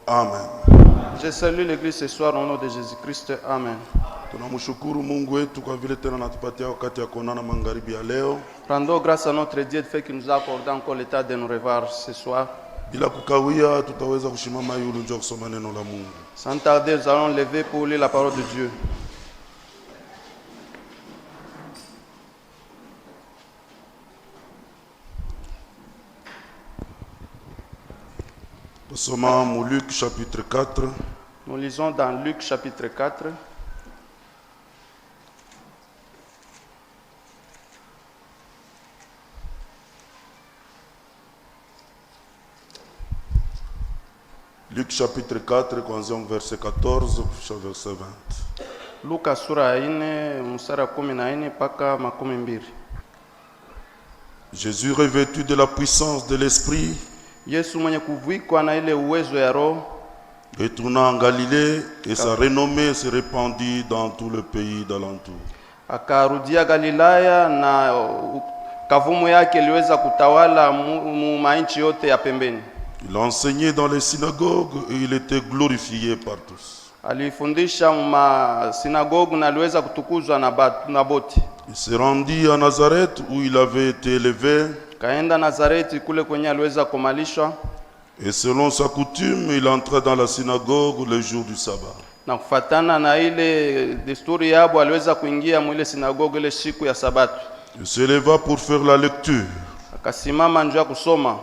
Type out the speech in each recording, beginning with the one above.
Amen. Je salue l'église ce soir au nom de Jésus-Christ. Amen. Tunamshukuru Mungu wetu kwa vile tena natupatia wakati ya kuonana magharibi ya leo. Rendons grâce à notre Dieu de fait qu'il nous a accordé encore l'état de nous revoir ce soir. Bila kukawia tutaweza kushimama yulu njoo kusoma neno la Mungu. Sans tarder, nous allons lever pour lire la parole de Dieu. Nous sommes en Luc chapitre 4. Nous lisons dans Luc chapitre 4. Luc chapitre 4, kuanzia verset 14 kusha verset 20. Luka sura 4 mstari 14 mpaka 12. Jésus revêtu de la puissance de l'esprit, Yesu mwenye kuvikwa na ile uwezo ya Roho retourna en Galilée et sa renommée se répandit dans tout le pays d'alentour. akarudia Galilaya na kavumu yake iliweza kutawala mainchi yote ya pembeni. Il enseignait dans les synagogues et il était glorifié par tous. Alifundisha ma sinagogu na aliweza kutukuzwa na boti. Il se rendit à Nazareth où il avait été élevé. Kaenda Nazareti kule kwenye aliweza kumalishwa. Et selon sa coutume, il entra dans la synagogue le jour du sabbat. Na kufatana na ile desturi yabo aliweza kuingia mwile sinagogu ile siku ya Sabato. Il se leva pour faire la lecture. Akasimama njoo kusoma.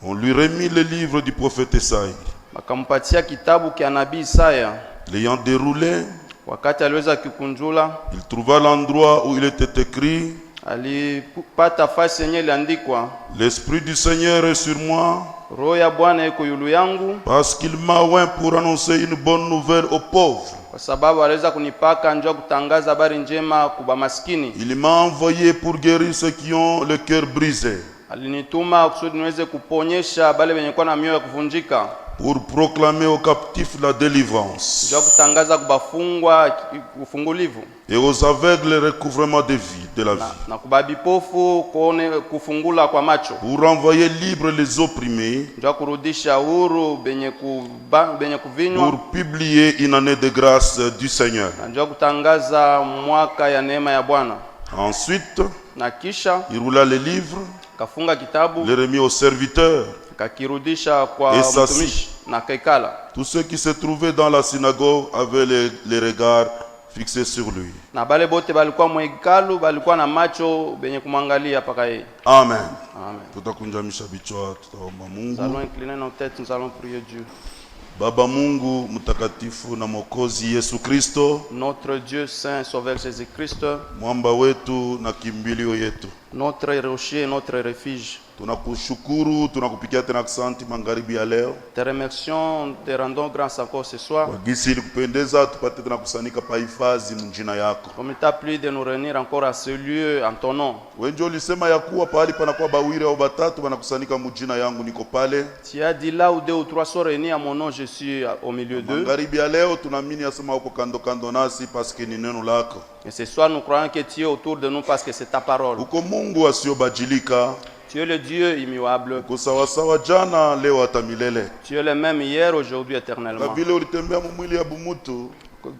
On lui remit le livre du prophète Isaïe. Akampatia kitabu kia nabii Isaya. L'ayant déroulé, Wakati aliweza kikunjula, il trouva l'endroit où il était écrit: alipata fasi yenye iliandikwa, L'Esprit du Seigneur est sur moi, Roho ya Bwana iko yulu yangu, parce qu'il m'a oint pour annoncer une bonne nouvelle aux pauvres. kwa sababu aliweza kunipaka njoo kutangaza habari njema kwa maskini. Il m'a envoyé pour guérir ceux qui ont le cœur brisé, Alinituma kusudi niweze kuponyesha bale wenye kuwa na mioyo ya kuvunjika, pour proclamer aux captifs la délivrance, njoo kutangaza kubafungwa ufungulivu, et aux aveugles le recouvrement de la vie, na kubabipofu kuone kufungula kwa macho, pour renvoyer libres les opprimés, njoo kurudisha huru benye kuvinywa, pour publier une année de grâce du Seigneur. njoo kutangaza mwaka ya neema ya Bwana. Ensuite, Na kisha il roula les livres, kafunga kitabu, les remit aux serviteurs. kakirudisha kwa mtumishi na kaikala. Tous ceux qui se trouvaient dans la synagogue avaient les regards fixés sur lui. Na bale bote balikuwa mwekalu, balikuwa na macho benye kumwangalia paka yeye. Amen. Amen. Tutakunjamisha vichwa, tutaomba Nous allons Mungu. incliner nos têtes, nous allons prier Dieu. Baba Mungu mtakatifu na Mwokozi Yesu Kristo, Notre Dieu saint, sauveur Jésus-Christ, mwamba wetu na kimbilio yetu, notre rocher, notre refuge. tunakushukuru, tunakupigia tena asante magharibi ya leo. Te remercions, te rendons grâce encore ce soir. Kwa gisi ilikupendeza tupate tena kusanika pa hifadhi mjina yako. Comme il t'a plu de nous réunir encore à ce lieu en ton nom. Wenje ulisema ya kuwa pahali panakuwa bawili au batatu wanakusanyika mjina yangu niko pale. Tu as dit là où deux ou trois sont réunis à mon nom, je suis au milieu d'eux. Magharibi ya leo tunaamini asema uko kando kando nasi paske ni neno lako. Et ce soir, nous croyons que tu es autour de nous parce que c'est ta parole. Uko Mungu asiyobadilika. Tu es le Dieu immuable. Uko sawasawa jana leo hata milele. Tu es le même hier, aujourd'hui, Kwa éternellement. vile ulitembea mwili ya bumutu,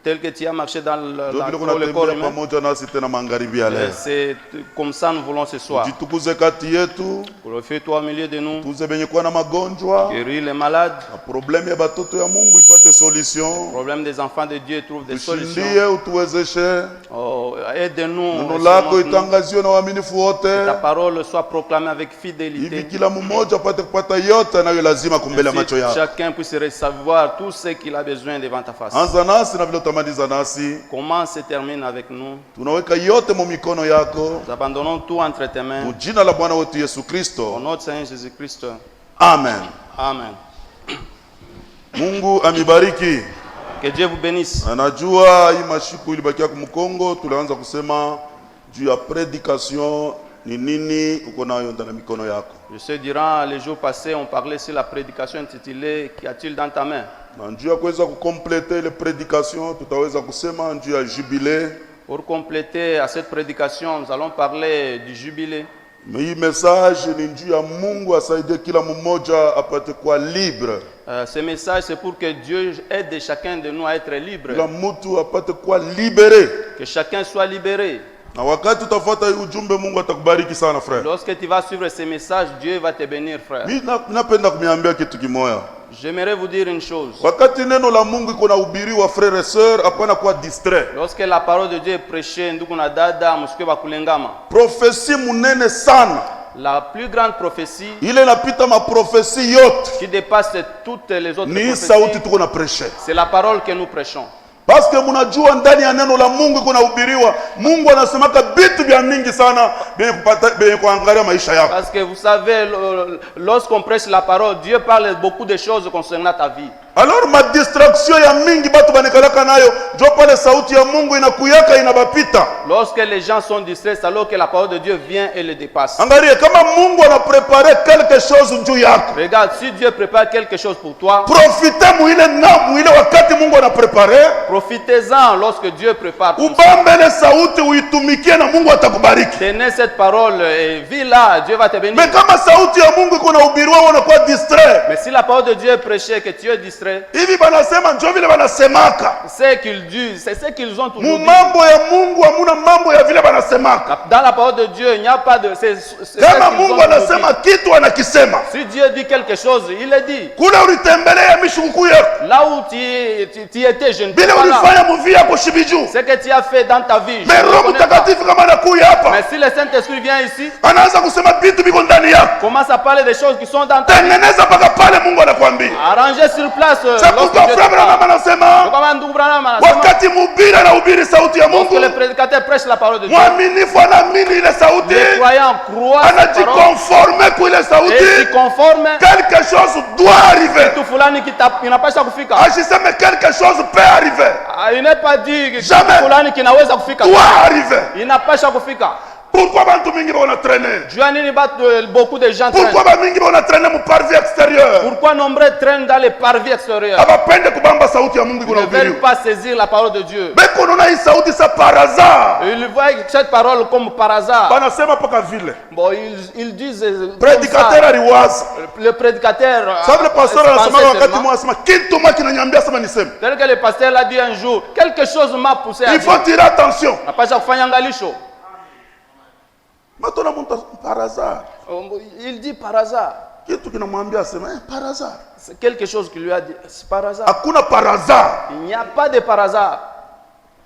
Tel que tu as marché dans le corps unatembea humain. pamoja nasi tena magharibi ya leo. C'est comme ça nous voulons ce soir. Jitukuze kati yetu, Glorifie-toi au milieu de nous. tuze benye kuwa na magonjwa, Guéris les malades. na problème ya batoto ya Mungu ipate solution. Le problème des enfants de Dieu trouve des solutions. Tushindie, utuwezeshe. Oh, aide-nous. Neno lako Surmonte-nous. itangaziwe na waaminifu wote. Ta parole soit proclamée avec Hivi fidélité. kila mmoja apate kupata yote anayo lazima kumbele ya macho Ainsi, yako. chacun puisse recevoir tout ce qu'il a besoin devant ta face. Anza nasi na vile utamaliza nasi. Commence et termine avec nous. Tunaweka yote mu mikono yako. Nous abandonnons tout entre tes mains. Mu jina la Bwana wetu Yesu Au Kristo. nom de Seigneur Jésus-Christ. Amen. Amen. Mungu amibariki. Que Dieu vous bénisse. Anajua hii mashiku ilibakia kumkongo, tulianza kusema juu ya predication ni nini uko nayo ndani ya mikono yako. Je sais, durant les jours passés, on parlait sur la prédication intitulée « Qu'y a-t-il dans ta main ?» Na njuu ya kuweza kukomplete ile predication tutaweza kusema njuu ya jubilé. Pour compléter à cette prédication, nous allons parler du jubilé. hii message ni njuu ya Mungu asaidie kila mmoja apate kuwa libre. Ce message, c'est pour que Dieu aide chacun de nous à être libre. Kila mtu apate kuwa libere. Que chacun soit libéré. Na wakati utafuata hii ujumbe, Mungu atakubariki sana frère. Lorsque tu vas suivre ce message, Dieu va te bénir, frère. Mimi napenda kumiambia kitu kimoja. J'aimerais vous dire une chose. Wakati neno la Mungu iko na ubiriwa frères et sœurs, hapana kuwa distrait. Lorsque la parole de Dieu est prêchée, ndugu na dada, msikuwe bakulengama. Prophétie munene sana. La plus grande prophétie Ile inapita maprofesi yote. qui dépasse toutes les autres Ni sauti prophéties, tuko na prêcher. c'est la parole que nous prêchons. Parce que mnajua ndani ya neno la Mungu iko na ubiriwa. Mungu anasemaka vitu vya mingi sana benye kuangalia maisha yako. Parce que vous savez, lorsqu'on prêche la parole, Dieu parle beaucoup de choses concernant ta vie. Alors ma distraction ya mingi batu banekalaka nayo, jo pale sauti ya Mungu inakuyaka inabapita. Lorsque les gens sont distraits, c'est alors que la parole de Dieu vient et les dépasse. Angalia kama Mungu ana préparé quelque chose juu yako. Regarde, si Dieu prépare quelque chose pour toi, Profite muile wakati Mungu ana préparé. profitez-en lorsque Dieu prépare. Ubambele sauti uitumikie na Mungu atakubariki. Tenez cette parole et vis là, Dieu va te bénir. Mais kama sauti ya Mungu iko na ubiriwa unakuwa distrait. Mais si la parole de Dieu est prêchée, que tu es distrait, Hivi banasema njo vile banasemaka. c'est qu'ils disent, c'est ce qu'ils ont toujours dit. Mambo ya Mungu hamuna mambo ya vile banasemaka. Dans la parole de Dieu, il n'y a pas de... c'est ce Kama qu'ils ont Mungu toujours anasema dit. kitu anakisema. Si Dieu dit quelque chose, il le dit. Kule ulitembelea mishukuku yako. Là où tu étais, je ne Bila sais pas là. ulifanya muvi yako shibiju. Ce que tu as fait dans ta vie, je Mais ne Roho connais pas. Mtakatifu kama anakuya hapa, Mais si le Saint-Esprit vient ici, anaanza kusema vitu biko ndani yako. commence à parler des choses qui sont dans ta vie. Tengeneza mpaka pale Mungu anakuambia. Arranger sur place. C'est Lorsque pourquoi Dieu te Frère Branham parle. anasema Kama ndugu Branham anasema, wakati mhubiri anahubiri sauti ya lorsque Mungu, le prédicateur prêche la parole de Dieu, mwaminifu anaamini ile sauti, les croyants croient cette parole anajikonforme kwa ile et sauti. s'y conforment. Quelque chose doit arriver. Kitu fulani inapasha kufika. Asiseme quelque chose peut arriver. Il n'est pas dit kitu Jamais. fulani kinaweza kufika. Doit arriver. Inapasha kufika. Pourquoi bantu mingi bana traîner? Jua nini beaucoup de gens Pourquoi traînent? ba mingi bana traîner mu parvis extérieur? Pourquoi nombreux traînent dans les parvis extérieurs? Abapende kubamba sauti ya Mungu Ils iko na ne veulent ubiri. pas saisir la parole de Dieu. Beko nona hii sauti sa par hasard. Ils voient cette parole comme par hasard. Banasema paka vile. Bon, ils disent comme Prédicateur ça. aliwaza. Le prédicateur. Sababu le pasteur se anasema pensait wakati seulement. mmoja anasema kitu mwa kinaniambia sema niseme. Tel que le pasteur l'a dit un jour, quelque chose m'a poussé à Il dire. faut tirer attention. Napasha kufanya angalisho. Matona mtu par hasard. Il dit par hasard. Kitu kinamwambia asema par hasard. C'est quelque chose qui lui a dit. C'est par hasard. Hakuna par hasard. Il n'y a pas de par hasard.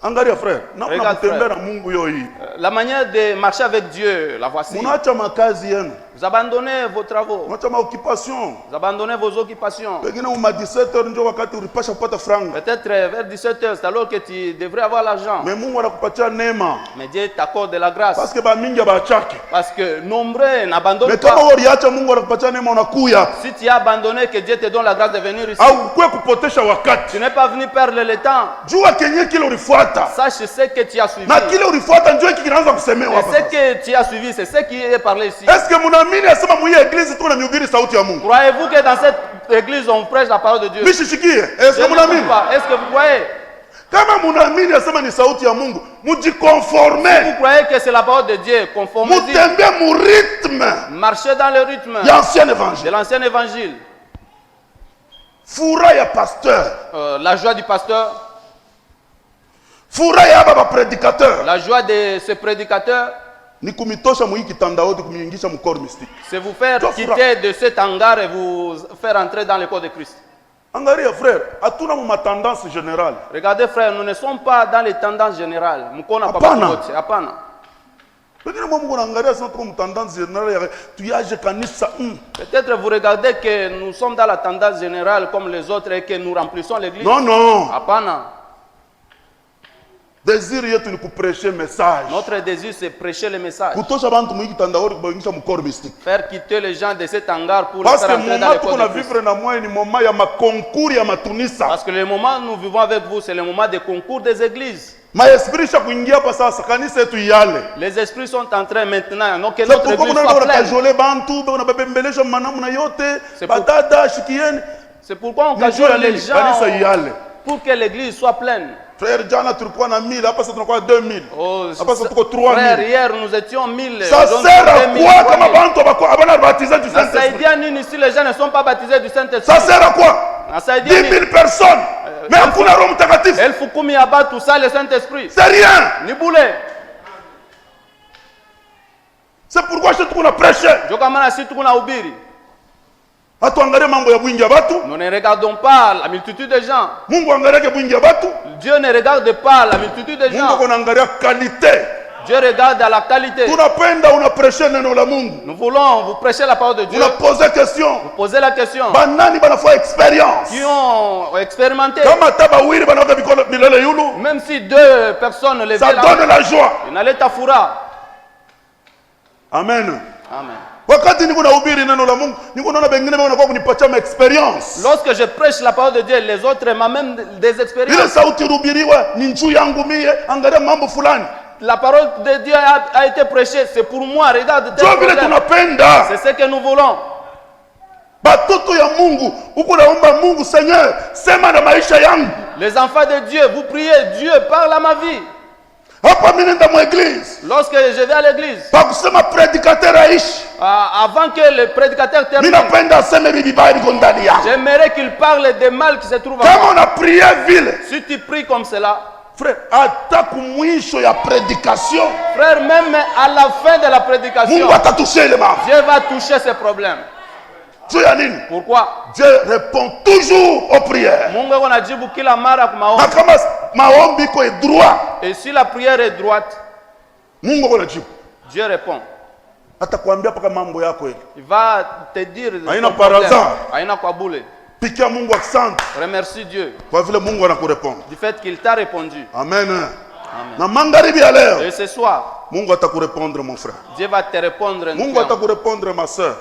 Angalia frère, na Regarde, kutembea frère. na Mungu yo hii. La manière de marcher avec Dieu, la voici. Munaacha makazi yenu. Vous abandonnez vos travaux. Munaacha maoccupation. Vous abandonnez vos occupations. Pengine uma 17h ndio wakati ulipasha kupata franga. Peut-être vers 17h, c'est alors que tu devrais avoir l'argent. Mais Mungu anakupatia neema. Mais Dieu t'accorde de la grâce. Parce que ba mingi abachake. Parce que nombreux n'abandonnent Mais kama pas. uliacha Mungu anakupatia neema unakuya. Si tu as abandonné, que Dieu te donne la grâce de venir ici. Au kwe kupotesha wakati. Tu n'es pas venu perdre le temps. Jua kenye kile ulifuata. Sache ce que tu as suivi. Na kile ulifuata ndio hiki kinaanza kusemewa Et hapa. ce que tu as suivi, c'est ce qui est parlé ici. Est-ce que munaamini asema mwenye église tu unanihubiri sauti ya Mungu? Croyez-vous que dans cette église, on prêche la parole de Dieu? Mishishikie. Est-ce Je que ne crois munaamini? pas. Est-ce que vous croyez? Kama munaamini asema ni sauti ya Mungu, Vous mujikonforme. croyez que c'est la parole de Dieu? Conformez-y. Mutembee mu rythme Marchez dans le rythme ya ancien de évangile. l'ancien évangile. Furaha ya pasteur, La joie du pasteur, furaha ya baba prédicateur la joie de ce prédicateur, ni kumitosha mu hii kitandaoni kumiingisha mu corps mystique. c'est vous faire Toi, quitter de cet hangar et vous faire entrer dans le corps de Christ. Angalia frère, hatuna mu matendance générale. Regardez frère, nous ne sommes pas dans les tendances générales. Mkona Hapana. papa wote, hapana. Pengine Mungu anaangalia sana tuko mu tendance générale ya tuyaje kanisa. Peut-être vous regardez que nous sommes dans la tendance générale comme les autres et que nous remplissons l'église. Non non. Hapana. Désir yetu ni kuprêcher message. Notre désir c'est prêcher le message. Kutosha bantu mu hii kitandaoni kubaingisha mu corps mystique. Faire quitter les gens de cet hangar pour les Parce que faire entrer dans moment le corps tuko de na Christ. vivre na moi ni moment ya makoncours ya matunisa. Parce que le moment où nous vivons avec vous, c'est le moment des concours des églises. Maesprit sha kuingia hapa sasa kanisa yetu yale. Les esprits sont en train maintenant, donc que C'est notre pourquoi église mnaona soit pleine. wanakajole bantu bana babembelesha manamna yote C'est pour- badada shikieni C'est pourquoi on Ni juu ya cajole les nini? Kanisa gens yale. pour que l'église soit pleine. Frère jana tulikuwa na 1000, hapa sasa tunakuwa 2000. Oh, Hapa sasa tuko 3000. frère, hier nous étions 1000. Ça sert à quoi kama bantu abana baptisé du Ça Saint-Esprit? saidia nini si les gens ne sont pas baptisés du Saint-Esprit? Ça sert à quoi? Ça saidia 10 000 personnes. Mais hakuna Roho Mtakatifu. El fukumi ya batu ça le Saint-Esprit. C'est rien. Ni bule. C'est pourquoi je tuko na prêcher. Joka maana si tuko na ubiri. Hatuangalie mambo ya bwingi ya batu. Nous ne regardons pas la multitude de gens. Mungu angalie bwingi ya batu. Dieu ne regarde pas la multitude de gens. Mungu anaangalia qualité. Dieu regarde à la qualité. Tunapenda una prêcher neno la Mungu. Nous voulons vous prêcher la parole de Dieu. Una poser question. Vous posez la question. Banani banafanya expérience. Qui ont expérimenté. Kama tabawiri banaweka mikono milele yulu. Même si 2 personnes levaient Ça la donne la joie. inaleta furaha. Amen. Amen. Wakati niko nahubiri neno la Mungu, niko naona wengine wanakuwa kunipatia experience. Lorsque je prêche la parole de Dieu, les autres m'ont même des Ile expériences. sauti rubiriwa ni njuu yangu mie, angalia mambo fulani. La parole de Dieu a été prêchée, c'est pour moi. Regarde tel Ndio vile problème. tunapenda. C'est ce que nous voulons. Batoto ya Mungu, uko naomba Mungu, Seigneur, sema na maisha yangu. Les enfants de Dieu, vous priez, Dieu parle à ma vie. Hapa mimi nenda mu église. Lorsque je vais à l'église, Pa kusema prédicateur aishi. avant que le prédicateur Mimi termine, napenda aseme bibi baya liko ndani yangu. j'aimerais qu'il parle des mal qui se trouvent en Kama moi. on a prié vile. Si tu pries comme cela, Frère, hata kumwisho ya prédication, frère, même à la fin de la prédication, Mungu atatusha ile mambo. Dieu va toucher ces problèmes. Juu ya nini? Pourquoi? Dieu répond toujours aux prières. Mungu anajibu kila mara kwa Na maombi. kama maombi iko droit, Et si la prière est droite, Mungu anajibu. Dieu répond. Atakwambia paka mambo yako ile. Il va te dire Haina ton par problème. hasard. Haina kwa bule. Pikia Mungu asante Remercie Dieu kwa vile Mungu anakurepond. du fait qu'il t'a répondu. Amen. Amen. Na magharibi ya leo Et ce soir, Mungu atakurepondre mon frère. Dieu va te répondre. Mungu frère. atakurepondre ma sœur.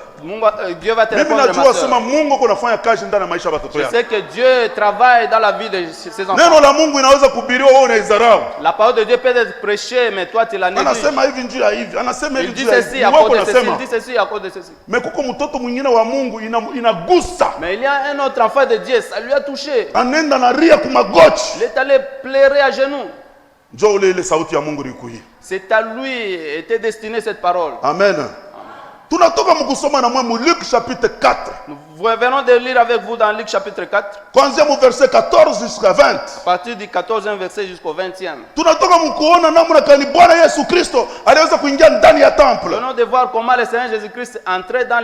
Dieu va te Mimi répondre, najua ma sema soeur. Mungu kunafanya kazi ndani ya maisha ya watoto Je yake. sais que Dieu travaille dans la vie de ses enfants. Neno la Mungu inaweza kuhubiriwa wewe unaidharau. La parole de Dieu peut être prêchée, mais toi tu la négliges. Anasema hivi njuu ya hivi, anasema hivi Il dit njuu ya ceci hivi. à Wewe cause de ceci, unasema. il dit ceci à cause de ceci. Mais kuko mtoto mwingine wa Mungu inagusa. Mais il y a un autre enfant de Dieu, ça lui a touché. Anaenda na ria kumagoti. Il est allé pleurer à genoux. Njoo ule ile sauti ya Mungu likuhii. C'est à lui était destinée cette parole. Amen. Tunatoka mkusoma na mwemu Luc chapitre 4. Nous venons de lire avec vous dans Luc chapitre 4, Kuanzia mu verset 14 jusqu'à 20. à partir du 14e verset jusqu'au 20e. Tunatoka mkuona namna kani Bwana Yesu Kristo aliweza kuingia ndani ya Nous temple. venons de voir comment le Seigneur Jésus-Christ entrait dans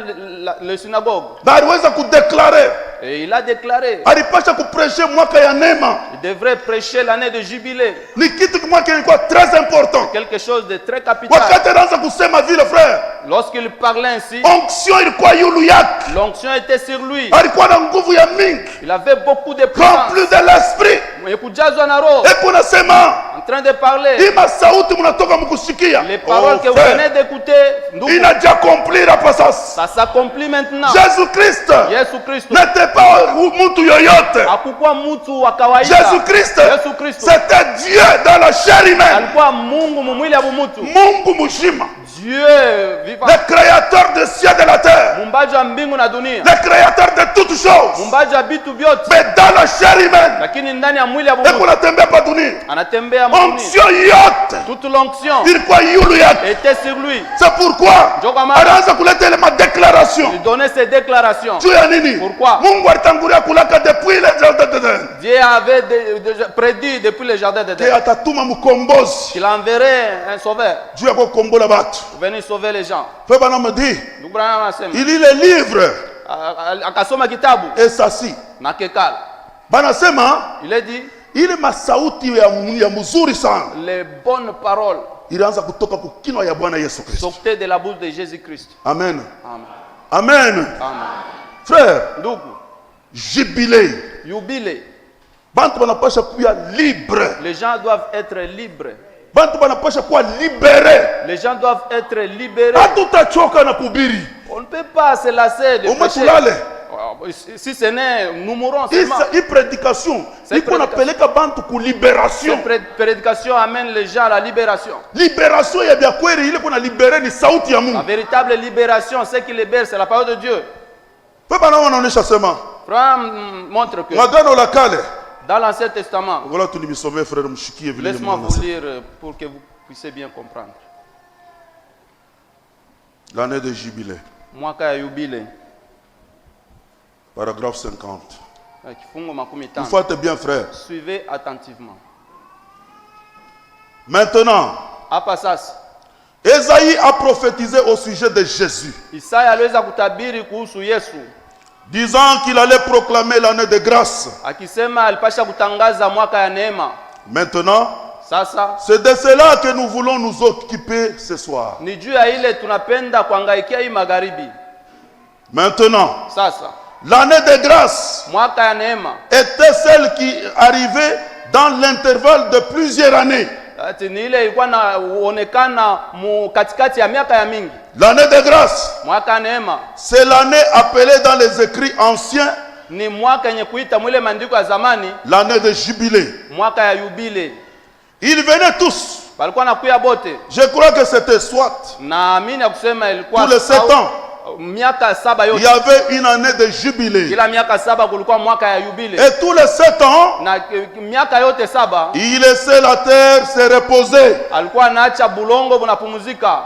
le synagogue. Na aliweza kudeklare, Et il a déclaré alipasha kupreshe mwaka ya neema. qu'il devrait prêcher l'année de jubilé. Ni kitu kimoja kilikuwa très important. Quelque chose de très capital. Wakati anaanza kusema vile frère, Lorsqu'il parlait ainsi, onction ilikuwa yulu yake. l'onction était sur lui. Alikuwa na nguvu ya mingi. Il avait beaucoup de puissance. Rempli de l'esprit. Et kujazwa na roho, Eko nasema, en train de parler. hii sauti mnatoka mkusikia. Les paroles que vous frère, venez d'écouter, ndugu, inaja accomplir hapa sasa. ça s'accomplit maintenant. Jésus Christ Yesu Kristo n'était pas mtu yoyote. hakukuwa mtu wa kawaida. Jésus Christ, Yesu Kristo c'était Dieu dans la chair humaine. alikuwa Mungu mumwili ya mtu. Mungu mzima. Dieu vivant, Le créateur des cieux et de la terre. mumbaji wa mbingu na dunia, Le créateur de toutes choses. mumbaji wa vitu vyote, Mais dans la chair humaine. lakini ndani ya mwili ya Eko mtu natembea pa dunia. anatembea mdunia. Onction yote. Toute l'onction Ilikuwa yulu yake. était sur lui. C'est pourquoi Ndio kwa maana anaanza kuleta ile madéclaration. il donnait ses déclarations. Juu ya nini? Pourquoi? Mungu alitangulia kulaka depuis le jardin d'Eden. Dieu avait déjà prédit depuis le jardin Ke d'Éden atatuma mkombozi qu'il enverrait un sauveur juu ya kukombola watu. pour venir sauver les gens. Pe bana me dit, Ndugu Branham anasema il lit les livres akasoma kitabu et sasi. na kekala, Banasema il a dit ile masauti ya mzuri sana les bonnes paroles ilianza kutoka kukinwa ya Bwana Yesu Kristo. sortaient de la bouche de Jésus-Christ. Amen. Amen. Amen. Amen. Frère, Ndugu, jubilé. yubile, Bantu banapasha kuwa libre. les gens doivent être libres. Bantu banapasha kuwa libéré. Les gens doivent être libérés. Hatutachoka na kubiri. On ne peut pas se lasser de Umwe prêcher. tulale. Si ce n'est, nous mourrons seulement. Hii prédication iko napeleka bantu ku libération. Cette prédication amène les gens à la libération. Libération ya bya kweli ile kuna libere ni sauti ya La Mungu. véritable libération, ce qui libère, c'est la parole de Dieu. Pe bana wanaonesha sema Abraham montre que mwagano la kale Dans l'Ancien Testament, Voilà tu nisomee frère mshikie vile laisse-moi mnaona. vous lire pour que vous puissiez bien comprendre. L'année de jubilé, Mwaka ya yubile, paragraphe 50. kifungo makumi Vous tano. faites bien frère. Suivez attentivement. Maintenant, Hapa sasa, Esaïe a prophétisé au sujet de Jésus, Isaya aliweza kutabiri kuhusu Yesu, disant qu'il allait proclamer l'année de grâce. akisema alipasha kutangaza mwaka ya neema. Maintenant, Sasa c'est de cela que nous voulons nous occuper ce soir. ni juu ya ile tunapenda kuangaikia hii magharibi. Maintenant, Sasa l'année de grâce mwaka ya neema était celle qui arrivait dans l'intervalle de plusieurs années. ati ni ile ilikuwa naonekana katikati ya miaka ya mingi. L'année de grâce, Mwaka ya neema c'est l'année appelée dans les écrits anciens ni mwaka yenye kuita mwile maandiko ya zamani l'année de jubilé. mwaka ya yubile. Ils venaient tous. Walikuwa nakuya bote, Je crois que c'était soit naamini ya kusema ilikuwa tous les 7 ans, miaka saba il yote. y avait une année de jubilé. Kila miaka saba kulikuwa mwaka ya yubile, Et tous les 7 ans, na miaka yote saba il laissait la terre se reposer. alikuwa anaacha bulongo bunapumuzika.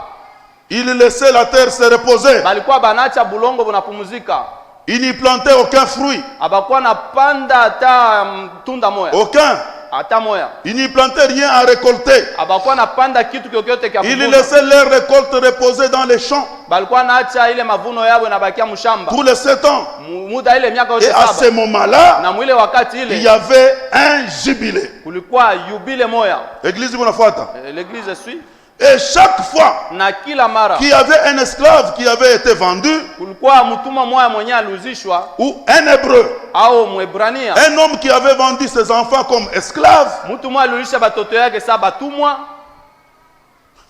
Il laissait la terre se reposer. Balikuwa banaacha bulongo bunapumuzika, Il n'y plantait aucun fruit. abakuwa na panda hata tunda moya, Aucun. hata moya. Il n'y plantait rien à récolter. Abakuwa na panda kitu kyokyote kya Il kuvuna. laissait leurs récoltes reposer dans les champs. Balikuwa naacha ile mavuno yao inabakia mshamba Tous les 7 ans. muda ile miaka yote Et à ce saba. moment-là, Na mwile wakati il y ile avait un jubilé. kulikuwa yubile moya. Église Bonafata. L'église suit, Et chaque fois na kila mara qu'il y avait un esclave qui avait été vendu, kulikuwa mtumwa moya mwenye aliuzishwa ou un hébreu, au Mwebrania, un homme qui avait vendu ses enfants comme esclaves. mtu moya aliulisha batoto yake sa batumwa.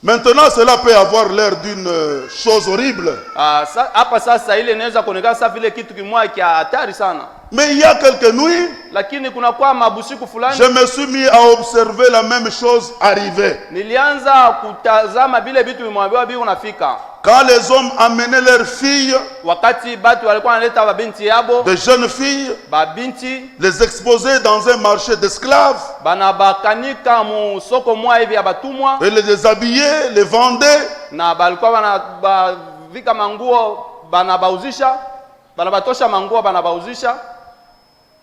Maintenant, cela peut avoir l'air d'une chose horrible. Hapa sasa ile inaweza kuonekana sasa vile kitu kimoja kia hatari sana, Mais il y a quelques nuits, lakini kuna kwa mabusiku fulani je me suis mis à observer la même chose arriver. nilianza kutazama vile vitu vimwambiwa bi unafika. Quand les hommes amenaient leurs filles, Wakati batu walikuwa wanaleta babinti yabo, des jeunes filles, babinti les exposer dans un marché d'esclaves, banabakanika mu soko mwa hivi ya batumwa, et les déshabiller, les vendaient, na balikuwa banavika manguo banabauzisha, banabatosha manguo banabauzisha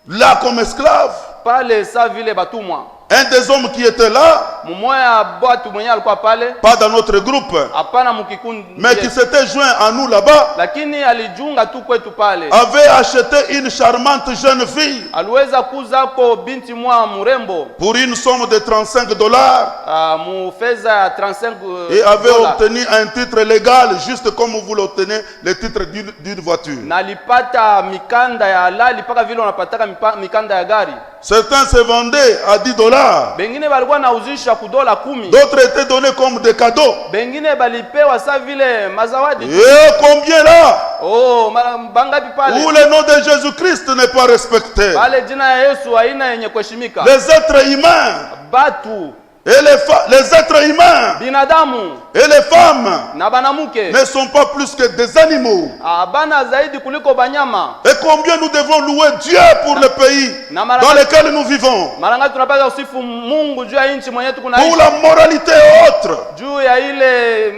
là comme esclaves. pale sa vile batumwa. Un des hommes qui était là, Mmoja batu mwenye alikuwa pale, pas dans notre groupe, hapana mukikundi, mais qui s'était joint à nous là-bas, lakini alijunga tu kwetu pale. avait acheté une charmante jeune fille Aliweza kuzako binti mwa murembo pour une somme de $35 mu fedha ya 35 et avait dola. obtenu un titre légal, juste comme vous l'obtenez le titre d'une voiture. Na alipata mikanda ya halali paka vile unapataka mikanda ya gari. Certains se vendaient à $10, Bengine balikuwa nauzisha ku dola 10. d'autres étaient donnés comme des cadeaux. Bengine balipewa sa vile mazawadi. Et combien là Oh, bangapi où pale? le nom de Jésus-Christ n'est pas respecté? Pale jina ya Yesu haina yenye kuheshimika. Les êtres humains Batu, et les êtres humains binadamu et les femmes na banamuke ne sont pas plus que des animaux. bana zaidi kuliko banyama. Et combien nous devons louer Dieu pour le pays Na dans lequel nous vivons, Maranga tunapaswa usifu Mungu juu ya nchi mwenyewe pour tunaishi. la moralité autre. Juu ya ile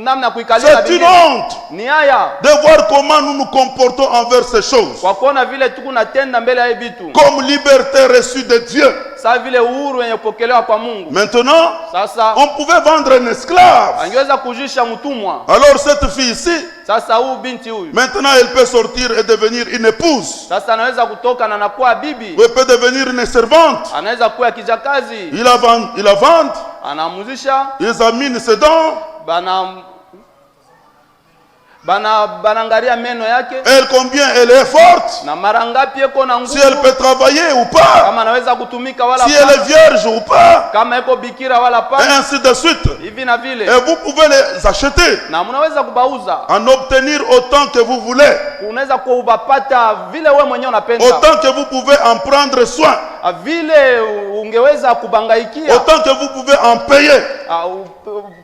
namna kuikalia C'est une bingine. honte Ni haya de voir comment nous nous comportons envers ces choses. kwa kuona vile tuku natenda mbele ya hii vitu. Comme liberté reçue de Dieu. Sasa vile uhuru wenye kupokelewa kwa Mungu. Maintenant, Sasa on pouvait vendre un esclave. angeweza kujisha mtumwa. Alors cette fille ici, Sasa huyu binti huyu maintenant elle peut sortir et devenir une épouse. sasa anaweza kutoka na anakuwa bibi, Ou elle peut devenir une servante. anaweza kuwa kijakazi, Il la vend, anamuzisha, il examine ses dents. banangalia meno yake Elle, combien elle est forte. na mara ngapi iko na Si elle nguvu, peut travailler ou pas. kama anaweza kutumika wala Si elle est vierge ou pas. kama iko bikira wala Et pa, ainsi de suite. hivi na vile, Et vous pouvez les acheter. na mnaweza kubauza, En obtenir autant que vous voulez. unaweza kubapata vile wewe mwenyewe unapenda, Autant que vous pouvez en prendre soin. vile ungeweza kubangaikia, autant que vous pouvez en payer.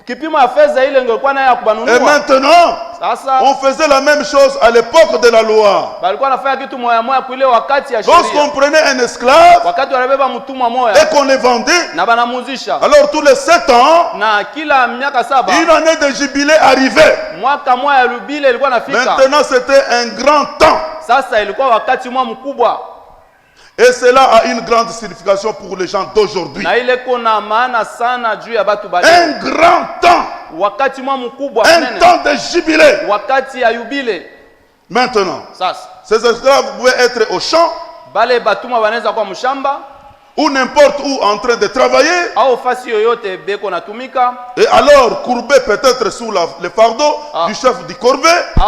kipimo ya fedha ile ingekuwa nayo ya Et kubanunua. maintenant, Sasa on faisait la même chose à l'époque de la loi. balikuwa nafanya kitu moya moya kuile wakati ya Lorsqu'on sheria, prenait un esclave wakati wanabeba mtumwa et moya qu'on les vendait, na banamuzisha, alors tous les 7 ans, na kila miaka 7 une année de jubilé arrivait. mwaka moya ya lubile ilikuwa nafika. Maintenant, c'était un grand temps. Sasa ilikuwa wakati mwa mkubwa, Et cela a une grande signification pour les gens d'aujourd'hui. na ile kuna maana sana juu ya batu bali. Un grand temps. Wakati mwa mkubwa Un nene, temps de jubilé. wakati ya yubile. Maintenant, Sasa ces esclaves pouvaient être au champ bale batumwa wanaweza kwa mshamba ou n'importe où en train de travailler. au fasi yoyote beko natumika, Et alors, courbés peut-être sous le fardeau du chef du corvée,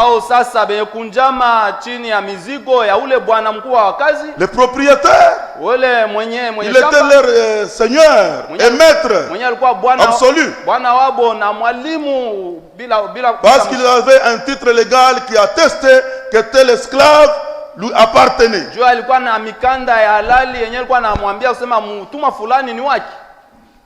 au sasa benye kunjama chini ya mizigo ya ule bwana mkuu wa kazi, le propriétaire, ule mwenye il était shamba, leur seigneur et maître mwenye alikuwa bwana absolu. bwana wabo na mwalimu bila Parce qu'il avait un titre légal qui attestait que tel esclave lui appartenait. juu alikuwa na mikanda ya halali yenye alikuwa anamwambia kusema mtumwa fulani ni wake.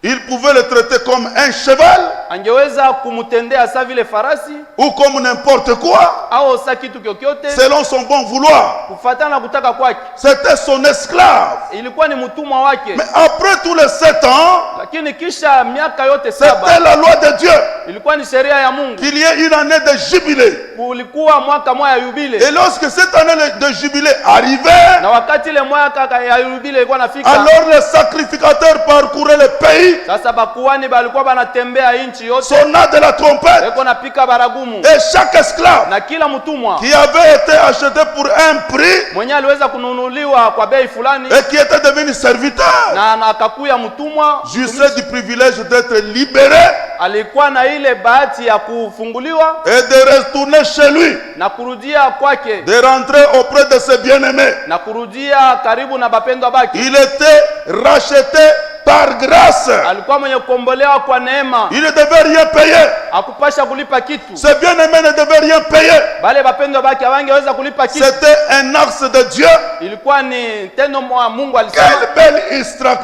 Il pouvait le traiter comme un cheval Angeweza kumtendea sa vile farasi ou comme n'importe quoi, au sa kitu kyokyote selon son bon vouloir. kufatana kutaka kwake. C'était son esclave. Ilikuwa ni mtumwa wake. Mais après tous les 7 ans, Lakini kisha miaka yote c'était 7 la loi de Dieu ilikuwa ni sheria ya Mungu. qu'il y ait une année de jubilé. Kulikuwa mwaka moja ya yubile. Et lorsque cette année de jubilé arrivait, Na wakati ile mwaka ya yubile ilikuwa nafika, alors les sacrificateurs parcouraient le pays, sasa bakuani balikuwa banatembea inchi yote, sonnant de la trompette. beko napika baragumu. Et chaque esclave Na kila mtumwa qui avait été acheté pour un prix mwenye aliweza kununuliwa kwa bei fulani et qui était devenu serviteur, na akakuya mtumwa, jouissait du privilège d'être libéré alikuwa na ile bahati ya kufunguliwa et de retourner chez lui, na kurudia kwake, de rentrer auprès de ses bien-aimés. na kurudia karibu na bapendwa bake. Il était racheté par grâce. Alikuwa mwenye kukombolewa kwa neema, Il ne devait rien payer. hakupasha kulipa kitu. Ses bien-aimés ne devaient rien payer. Bale bapendwa bake hawangeweza kulipa kitu. C'était un acte de Dieu. Ilikuwa ni tendo mwa Mungu alisema. Quelle belle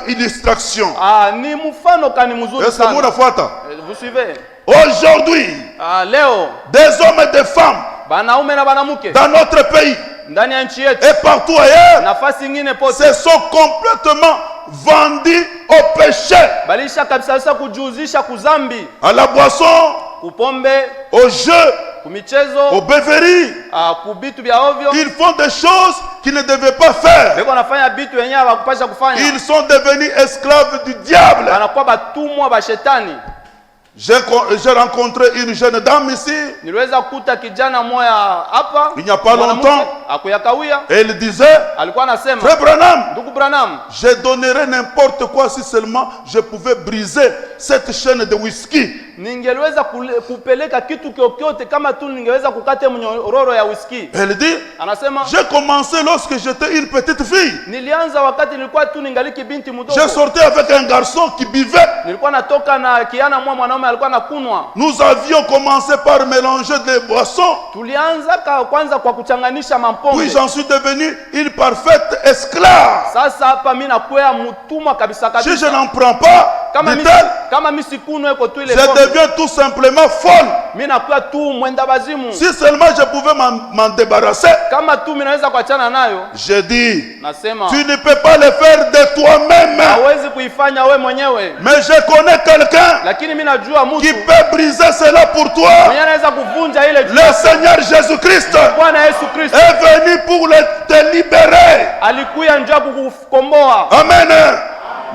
illustration. Ni mfano kani mzuri Est-ce que vous sana. Vous suivez? Aujourd'hui, Leo des hommes et des femmes banaume na banamuke dans notre pays ndani ya nchi yetu et partout ailleurs nafasi ingine pote se sont complètement vendus au péché, balisha kabisa kujuzisha kuzambi, à la boisson, kupombe, au jeu, kumichezo, aux beuveries. kubitu bya ovyo. Ils font des choses qu'ils ne devaient pas faire. Beko nafanya bitu yenyewe hawakupasha kufanya. Ils sont devenus esclaves du diable. Wanakuwa batumwa ba shetani. J'ai rencontré une jeune dame ici. Niliweza kukuta kijana moya hapa. Il n'y a pas longtemps. Akuyakawia. Elle disait, Alikuwa anasema, Frère Branham, ndugu Branham, je donnerais n'importe quoi si seulement je pouvais briser cette chaîne de whisky. ningeweza kupeleka kitu kyokyote kama tu ningeweza kukate mnyororo ya whisky. Elle dit, Anasema, j'ai commencé lorsque j'étais une petite fille. nilianza wakati nilikuwa tu ningaliki binti mdogo. J'ai sorti avec un garçon qui buvait. Nilikuwa natoka na kiana mwanaume alikuwa nakunwa. Nous avions commencé par mélanger des boissons. Tulianza kwanza kwa kuchanganisha mampombe. Puis j'en suis devenu une parfaite esclave. Sasa hapa mimi nakuwa mtumwa kabisa kabisa. Si je n'en prends pas, kama mimi sikunwe iko tu ile je deviens tout simplement folle. Mimi nakuwa tu mwenda bazimu. Si seulement je pouvais m'en débarrasser. Kama tu mimi naweza kuachana nayo. Je dis, nasema, tu ne peux pas le faire de toi-même. Hawezi kuifanya wewe mwenyewe. Mais je connais quelqu'un Lakini mimi najua mtu qui peut briser cela pour toi. mwenye anaweza kuvunja ile. Le Seigneur Jésus-Christ Bwana Yesu Kristo est venu pour te libérer. alikuya njoo kukukomboa. Amen.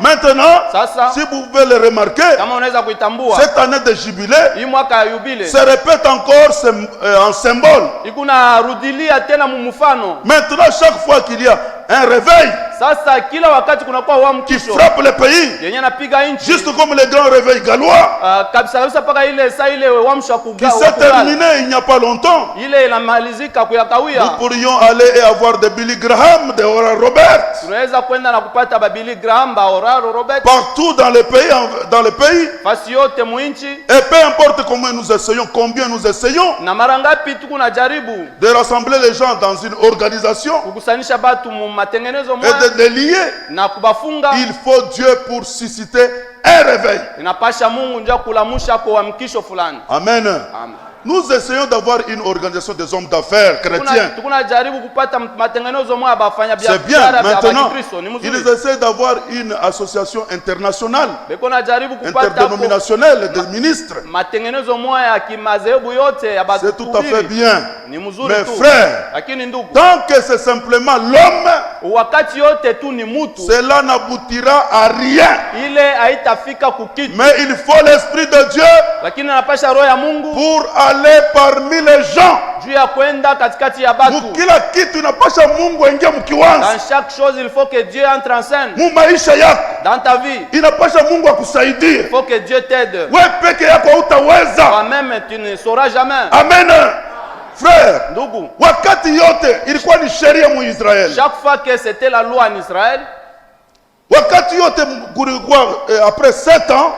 Maintenant, Sasa, si vous pouvez le remarquer, kama unaweza kuitambua, cette année de jubilé hii mwaka ya yubile se répète encore en symbole. ikuna rudilia tena mumufano. Maintenant, chaque fois qu'il y a un réveil Sasa kila wakati kunakuwa qui uamkisho frappe le pays, yenye napiga nchi juste comme le grand réveil gallois, kabisa kabisa, paka ile saa ile uamsho qui s'est terminé il n'y a pas longtemps. ile inamalizika kuyakawia. Nous pourrions aller et avoir de Billy Graham, de Oral Robert, Tunaweza kwenda na kupata Babili Graham, ba Oral Robert partout dans le pays. fasi yote muinchi. Et peu importe comment nous essayons, combien nous essayons Na mara ngapi tuko na jaribu de rassembler les gens dans une organisation kukusanisha batu mu matengenezo et moja de délier, na kubafunga, il faut Dieu pour susciter un réveil. inapasha Mungu ndio kulamusha kwa uamkisho fulani. Amen. Amen. Nous essayons d'avoir une organisation des hommes d'affaires chrétiens. Tunajaribu kupata matengenezo mwa bafanya C'est biashara bien. vya Maintenant, Bakristo, ni ils mzuri. essaient d'avoir une association internationale, Beko najaribu kupata interdénominationnelle des ministres. matengenezo mwa ya kimadhehebu yote ya C'est tout à fait bien. Ni mzuri Mes tu. frères, Lakini ndugu, tant que c'est simplement l'homme, wakati yote tu ni mutu, cela n'aboutira à rien. ile haitafika kukitu. Mais il faut l'Esprit de Dieu Lakini anapasha roho ya Mungu pour aller parmi les gens. juu ya kwenda katikati ya batu. Mukila kitu inapasha Mungu aingie mkiwanza. Dans chaque chose, il faut que Dieu entre en scène. Mu maisha yako Dans ta vie, inapasha Mungu akusaidie. il faut que Dieu t'aide. Wewe peke yako hutaweza. Toi-même, tu ne sauras jamais. Amen. Frère, Ndugu, wakati yote ilikuwa ni sheria mu Israeli. chaque fois que c'était la loi en Israël, Wakati yote kulikuwa après 7 ans,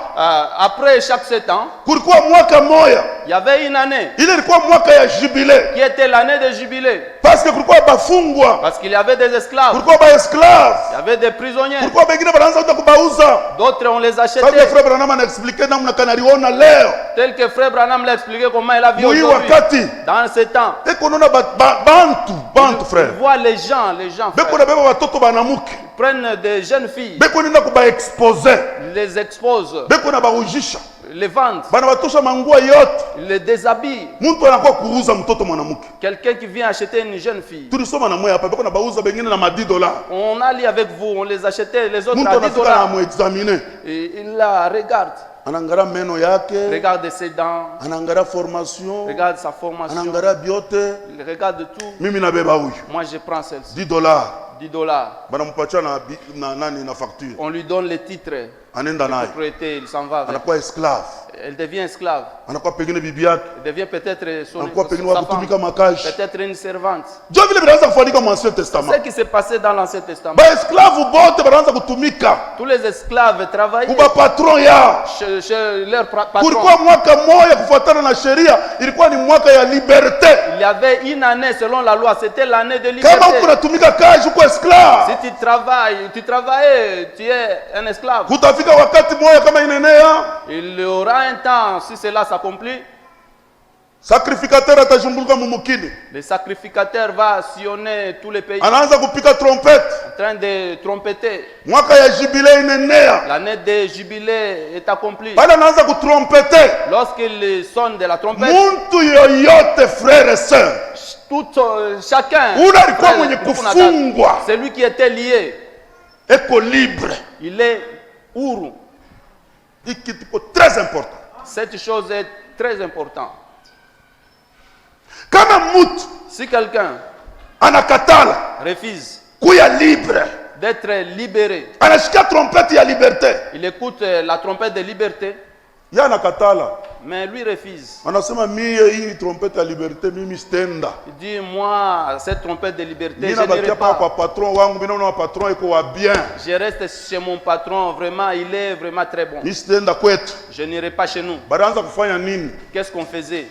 après chaque 7 ans, kulikuwa mwaka moya. il y avait une année Ile ilikuwa mwaka ya jubilé. qui était l'année de jubilé. Parce que kulikuwa bafungwa, Parce qu'il y avait des esclaves, kulikuwa ba esclaves, il y avait des prisonniers. kulikuwa bengine banaanza kuja kubauza. D'autres, on les Sasa achetait. frère Branham anaexplique namna kanaliona leo. Tel que Frère Branham l'a expliqué comment il a vu Mui aujourd'hui. wakati Dans ce temps, eko nona bantu frère. on voit les gens, Beko frère, na beba watoto banamuke. prennent des jeunes filles, Beko nenda kuba expose. les exposent, Beko na baujisha. les vendent, Bana batosha mangua yote. les déshabillent. Muntu anakuwa kuuza mtoto mwanamuke. Quelqu'un qui vient acheter une jeune fille, Tulisoma na moya hapa beko na bauza bengine na $10. on allait avec vous, on les achetait, les autres Muntu à 10 anafika na dollars. mu examiner. Et il la regarde, Anangara meno yake, regarde ses dents, anangara formation, regarde sa formation, anangara biote. il regarde tout. Mimi nabeba huyu Moi, je prends celle-ci, $10. 10 dollars. Banampatia na nani na facture. On lui donne les titres, Anenda naye. propriété, il s'en va avec. Anakuwa esclave. Elle devient esclave. Anakuwa pengine bibi yake. Elle devient peut-être Anakuwa pengine sa wa femme, kutumika makazi. peut-être une servante. Jo vile vinaanza kufanyika mu Ancien Testament. Ce qui s'est passé dans l'Ancien Testament. Ba esclave bote banaanza kutumika. Tous les esclaves travaillaient Kuba patron ya. chez leur patron. Kulikuwa mwaka moja kufuatana na sheria, ilikuwa ni mwaka ya liberté. Il y avait une année selon la loi, c'était l'année de Kama liberté. uko natumika kazi uko esclave. Si tu travailles, tu travaillais, tu es un esclave. Kutafika wakati moja kama inenea, Il y aura un temps, si cela s'accomplit, sacrificateur atajumbuluka mumukini. le sacrificateur va sillonner tous les pays Anaanza kupika trompette. en train de trompeter. Mwaka ya jubilé inenea. L'année de jubilé est accomplie. Bado anaanza kutrompete. Lorsqu'il sonne de la trompette, Muntu yoyote frère et sœur, chacun, ule alikuwa frère, mwenye ndugu na kufungwa dada, celui qui était lié, eko libre. il est huru. Hiki kitu kiko très important. Cette chose est très importante. Kama mutu Si quelqu'un anakatala refuse kuya libre, d'être libéré, anashika trompette ya liberté, il écoute la trompette de liberté, ye anakatala, mais lui refuse. anasema mie hii trompette ya liberté mimi stenda. Il dit, moi, cette trompette de liberté, je Mimi nabakia n'irai pa kwa pas. patron wangu, mimi naona patron iko wa bien. Je reste chez mon patron, vraiment, il est vraiment très bon. Mimi stenda kwetu. Je n'irai pas chez nous. Banaanza kufanya nini? Qu'est-ce qu'on faisait?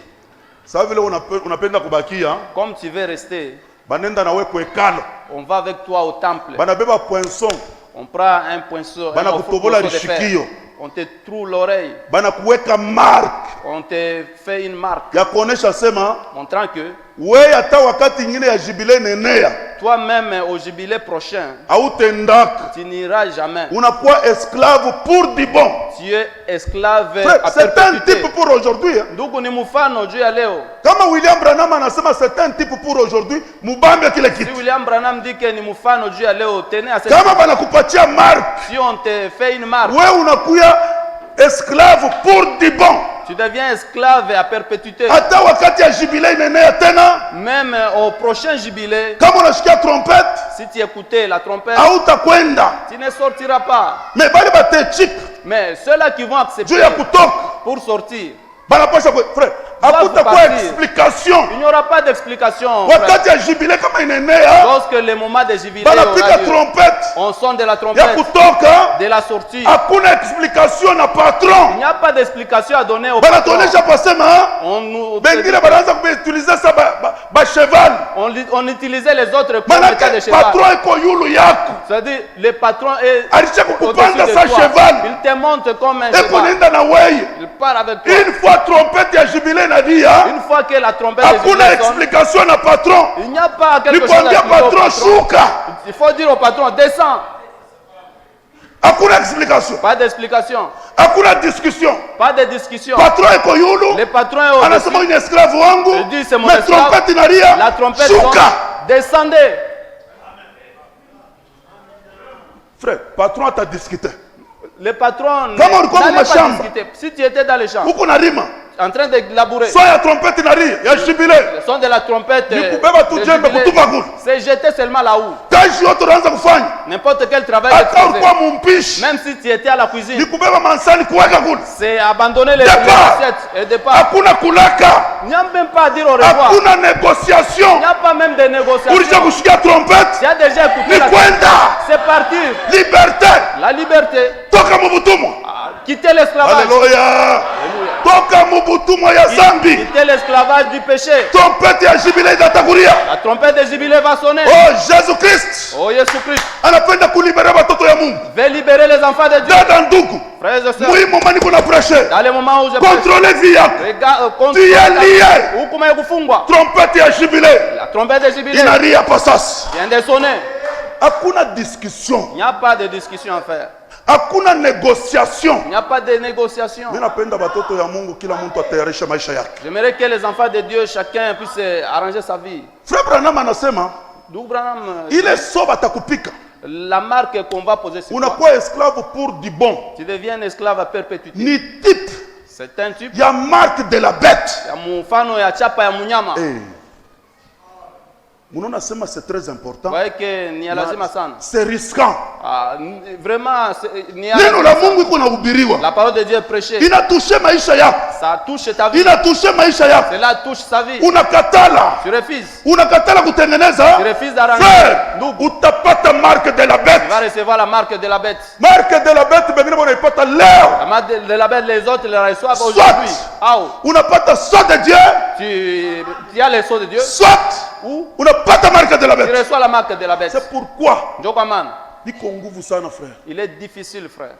Sasa vile unapenda kubakia, Comme tu veux rester, banenda nawe kwekalo. on va avec toi au temple. Banabeba poinçon, On prend un poinçon, Bana un kutobola morceau de fer. lishikio. On te troue l'oreille, banakuweka mark on te fait une marque ya kuonesha sema montrant que wewe hata wakati ingine ya jibile nenea toi-même au jubilé prochain, hautendaka, tu n'iras jamais. unakuwa esclave pour du bon. Tu es esclave Frère, à c'est un perpétuité. type pour aujourd'hui. Ndugu ni mfano juu ya leo. Kama William Branham anasema c'est un type pour aujourd'hui, mubambe kile Si kitu. William Branham dit que ni mfano juu ya leo, tenez à cette. Kama banakupatia mark, Si on te fait une marque, wewe unakuya esclave pour du bon. tu deviens esclave à perpétuité. Hata wakati ya jibile inenea tena, Même au prochain jubilé, kama unashikia trompette, si tu écoutais la trompette, hautakwenda. tu ne sortiras pas. Mais bali batechika Mais ceux-là qui vont juu accepter ya kutoka pour sortir, banapasha frère, Akuta kwa explication. Il n'y aura pas d'explication. Wakati ya jibile kama inenea. Lorsque le moment de jubilé Banapika trompette. on sonne de la Ya trompette kutoka. de la sortie. Hakuna explication na Il patron. n'y a pas d'explication à donner au patron. Banatonesha pasema. On nous Bengine banaanza kuutiliza sa ba cheval. on utilisait les autres comme état de Manake cheval. patron eko yulu yako. C'est-à-dire le patron est Alisha au-dessus kukupanda de sa toi. cheval. Il te monte comme un Eko cheval. nenda na weye. Il part avec toi. Une fois trompette ya jibile na dia. Une fois que la trompette est Hakuna jubilée sonne, explication na patron. il n'y a pas quelque chose Nikwambia à expliquer au patron patron. shuka. Il faut dire au patron, descends. Hakuna explication. Pas d'explication. Hakuna discussion. Pas de discussion. Patron eko yulu. Le patron est au-dessus. Anasema une esclave wangu. Il dit, c'est mon Mais esclave. trompette inalia. La trompette sonne. Shuka. Descendez. Frère, patron ata discuter. Le patron Kama ulikuwa n'allait kwa pas mashamba. discuter. Si tu étais dans les champs, Huko na rima. en train de labourer, So ya trompette inalia. Ya jibile. le son de la trompette, Ni kubeba tu de jembe jubilé, kutupa kule. c'est jeter seulement là-haut. Kazi yote unaanza kufanya. N'importe quel travail Hata que tu ulikuwa faisais, mumpishi. même si tu étais à la Ni cuisine, kubeba mansani kuweka kule. c'est abandonner les Départ. assiettes et départ. Hakuna kulaka. Il n'y a même pas à dire au revoir. Hakuna Il négociation. n'y a pas même de Ulisha négociation. kushikia trompette. Tu as déjà écouté Ni la kwenda. trompette. C'est partir. Liberté. La liberté. Toka mubutumwa. Quitter l'esclavage. Alléluia. Toka mubutumwa ya zambi. Quitter l'esclavage du péché. Trompette ya jibile itatakulia. La trompette de jubilé va sonner. Oh Jésus Christ. Oh Jésus-Christ, Anapenda kulibera watoto ya Mungu. vais libérer les enfants de Dieu. Dada ndugu. Frères et sœurs, Muhimu mani kuna pressure. dans les moments où je prêche, Contrôlez vie yako. Tu es lié. hukumu ya kufungwa. Trompette ya jibile. La trompette de jubilé Inalia pasasi. vient de sonner. Hakuna discussion. Il n'y a pas de discussion à faire. Hakuna négociation. Il n'y a pas de négociation. Mimi napenda watoto ya Mungu kila mtu atayarisha maisha yake. J'aimerais que les enfants de Dieu, chacun puisse arranger sa vie. Frère Branham anasema D'où Branham, ile soba atakupika. la marque qu'on va poser sur toi, Unakuwa esclave pour du bon. tu deviens un esclave à perpétuité. Ni type C'est un type ya marque de la bête. ya mfano ya chapa ya munyama. Eh. Munaona sema c'est très important. Vous voyez que ni ya lazima sana. C'est risquant. Ah, vraiment, ni ya Neno lazima la sana. Mungu iko nahubiriwa. La parole de Dieu est prêchée. Inatushe maisha yako. Ça touche ta vie. Inatushe maisha yako. Cela touche sa vie. Unakatala. Tu refuses. Unakatala kutengeneza. Tu refuses d'arranger. Frère, Ndugu, utapata marque de la bête. tu vas recevoir la marque de la bête. Marque de la bête bengine wanaipata leo. La marque de la bête, les autres les reçoivent Soit. aujourd'hui. Ah, oh. Unapata soit de Dieu, Tu as les sceaux de Dieu. soit Ou unapata marque de la tu bête. reçois la marque de la bête. C'est pourquoi Njokaman, niko nguvu sana frère. il est difficile, frère.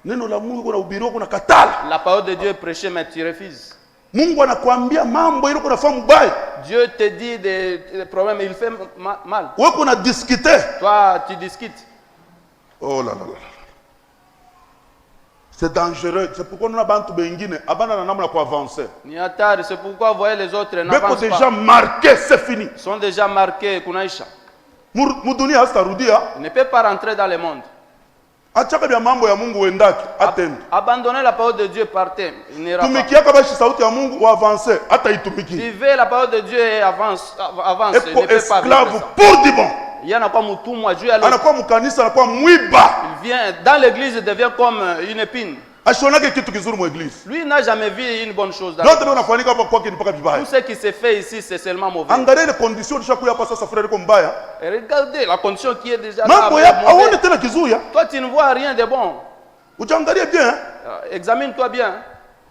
Neno la Mungu kunahubiriwa kunakatala. La parole de Dieu est prêchée, mais tu refuses. Mungu anakuambia mambo ile kunafanya mbaya. Dieu te dit des problèmes, il fait mal. Wewe kuna discuter. Toi, tu discutes. Oh là là là. C'est dangereux. C'est pourquoi nous avons bengine abana na namna kwa avancer. Ni hatari, c'est pourquoi vous voyez les autres Beko n'avancent déjà pas. marqué, c'est fini. Ils sont déjà marqués, kunaisha. Mudunia hatarudia. Il ne peut pas rentrer dans le monde. Achaka bya mambo ya Mungu wendaki atende. Abandonner la parole de Dieu par terre. Il n'ira pas. Tumikia kabashi sauti ya Mungu wa avancer hata itumiki. Vivez la parole de Dieu et avance. Il ne Eko peut pas vivre esclave ça. pour du bon. Il y en a quoi moutoumwa, Dieu à l'autre. Anakuwa mkanisa anakuwa mwiba. Il vient dans l'église, il devient comme une épine. Ashonake kitu kizuri mu église. Lui n'a jamais vu une bonne chose dans Yote l'église. unafanyika hapa kwake ni mpaka vibaya. Tout ce qui se fait ici, c'est seulement mauvais. Angalia ile condition ulishakuya hapa sasa frère iko mbaya. Et regardez la condition qui est déjà là. Mambo ya Mauvais. aone tena kizuri. Toi, tu ne vois rien de bon. Ujangalie bien. Examine-toi bien.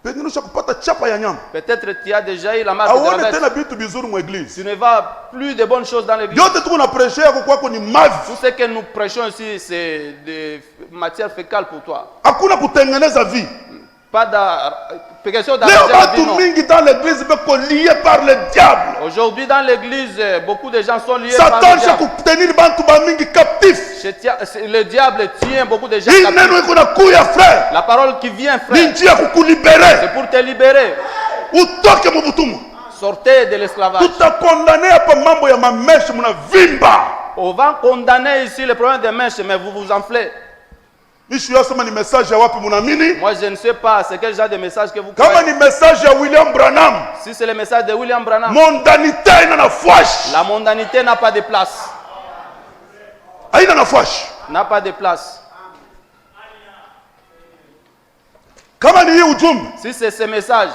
Pengine ushakupata chapa ya nyama. Peut-être tu as déjà eu la marque de la Aone bête. tena vitu bizuri mu église. Tu ne vois plus de bonnes choses dans l'église. Yote tuko na prêcher yako kwako ni mavi. Tout ce que nous prêchons ici, c'est de matière fécale pour toi. Hakuna kutengeneza vie. Pas de question Leo d'arranger la vie, watu non. mingi dans l'église beko lié par le diable. Aujourd'hui, dans l'église, beaucoup de gens sont liés par Satan le sha diable. kutenir bantu ba mingi captif. Le diable tient beaucoup de gens Hii captifs. neno iko na kuya frère. La parole qui vient, Ni frère, njia kukulibere. c'est pour te libérer. Utoke mu butumwa. Sortez de l'esclavage. Tutakondane hapa mambo ya mameshi mnavimba. On va condamner ici le problème des mèches, mais vous vous enflez. Mishu yasema ni message ya wapi mnaamini? Moi, je ne sais pas c'est quel genre de message que vous Kama croyez. ni message ya William Branham, Si c'est le message de William Branham, mondanité ina nafwash. la mondanité n'a pas de place. Haina nafwash. N'a pas de place. Kama ni hii ujumbe, Si c'est ce message,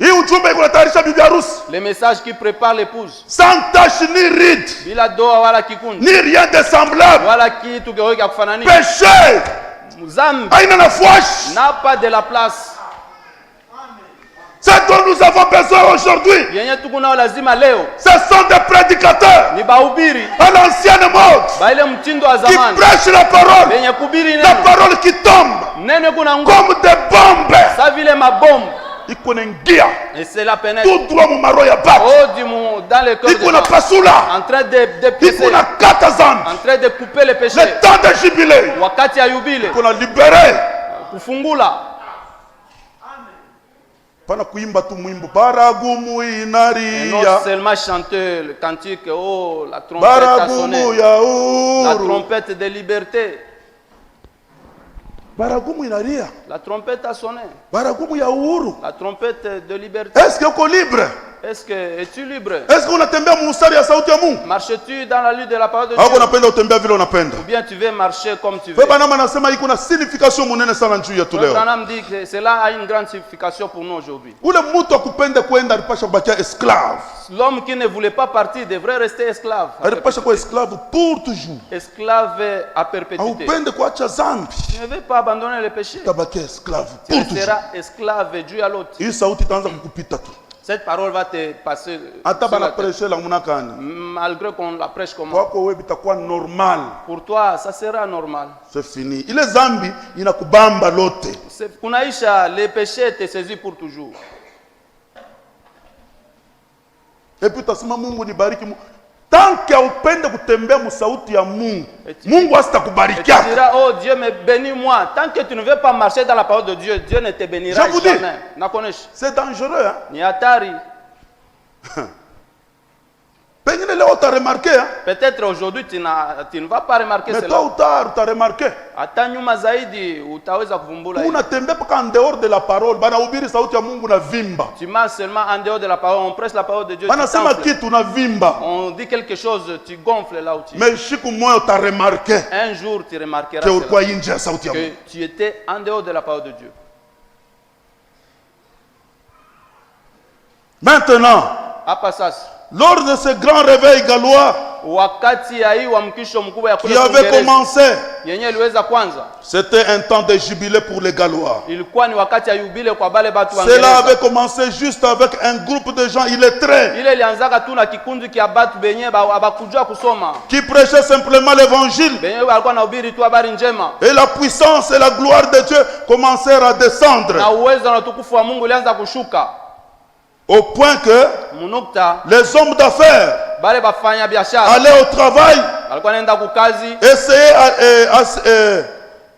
Hii ujumbe iko natayarisha bibi harusi. Le message qui prépare l'épouse. Sans tache ni ride. Bila doa wala kikundi. Ni rien de semblable. Wala kitu kya kufanania. Péché. Zambi. Haina nafasi. N'a pas de la place. C'est dont nous avons besoin aujourd'hui. Yenye tukunao lazima leo. Ce sont des prédicateurs. Ni bahubiri. À l'ancienne mode. Ba ile mtindo wa Qui zamani. prêchent la parole. Benye kubiri La neno. parole qui tombe. Neno kuna nguvu. Comme des bombes. Sa vile mabombe. Iko naingia. Et c'est la pénètre. Tout droit mu maro ya batu. Oh du dans le cœur de Iko na pasula. en train de piécer. Iko na kata zambi. En train de couper les péchés. Le temps de jubilé. Wakati ya yubile. Iko na libéré. Kufungula. Pana kuimba tu mwimbo baragumu Et inaria. non seulement chanter le cantique, oh la trompette a sonné. Baragumu ya La uhuru. trompette de liberté. Baragumu inaria. La trompette a sonné. Baragumu ya uhuru. La trompette de liberté. Est-ce que uko libre? Es-tu libre? Est-ce que unatembea mustari ya sauti ya Mungu? Marches-tu dans la lutte de la parole de Au Dieu? unapenda utembea vile unapenda? Ou bien tu veux marcher comme tu veux? Wewe bana anasema iko na signification munene sana juu yetu leo. Branham dit que cela a une grande signification pour nous aujourd'hui. Ule mtu akupende kwenda alipasha kubakia esclave. L'homme qui ne voulait pas partir devrait rester esclave. Alipasha kuwa esclave pour toujours. Esclave à perpétuité. Haupende kuacha zambi. Tu ne veux pas abandonner le péché. Tabakia esclave Tu pour toujours. resteras esclave Dieu à l'autre. Hii sauti itaanza kukupita tu. Cette parole va te passer Hata sur bana la tête. prêcher la munakani. Malgré qu'on la prêche comment. Kwako wewe bitakuwa normal. Pour toi, ça sera normal. C'est fini. Ile zambi inakubamba lote. Kunaisha, les péchés te saisissent pour toujours. Et puis utasema Mungu nibariki. Tant que upende kutembea musauti ya Mungu, Mungu Et asitakubariki. tu diras, oh Dieu, me bénis-moi. Tant que tu ne veux pas marcher dans la parole de Dieu, Dieu ne te bénira Je vous dis. jamais. Nakonesh. C'est dangereux, hein? Ni hatari. Pengine leo uta remarqué, hein? Peut-être aujourd'hui tu ne vas pas remarquer Mais cela. toi ou tard uta remarqué. Hata nyuma zaidi utaweza kuvumbula hilo. Unatembea paka en dehors de la parole. Bana ubiri sauti ya Mungu na vimba. Tu marches seulement en dehors de la parole, on prêche la parole de Dieu. Bana Tu sema t'enfles. kitu na vimba. On dit quelque chose, tu gonfles là où tu es. Mais siku moja uta remarqué Un jour tu remarqueras que ulikuwa cela, nje ya sauti ya Mungu. que tu étais en dehors de la parole de Dieu. Maintenant, Hapa sasa, lors de ce grand réveil gallois wakati ya hii uamkisho mkubwa ya kule qui avait Uingereza, commencé, yenye iliweza kwanza, c'était un temps de jubilé pour les Gallois. ilikuwa ni wakati ya yubile kwa bale batu wa Cela Uingereza. avait commencé juste avec un groupe de gens illettrés Ile ilianzaka tu na kikundi kia batu benye abakujua kusoma, qui prêchaient simplement l'évangile. benye walikuwa nahubiri tu habari njema, Et la puissance et la gloire de Dieu commencèrent à descendre. na uwezo na utukufu wa Mungu ulianza kushuka Au point que munukta. les hommes d'affaires Bale bafanya biashara allaient au travail, walikuwa naenda kukazi, essayaient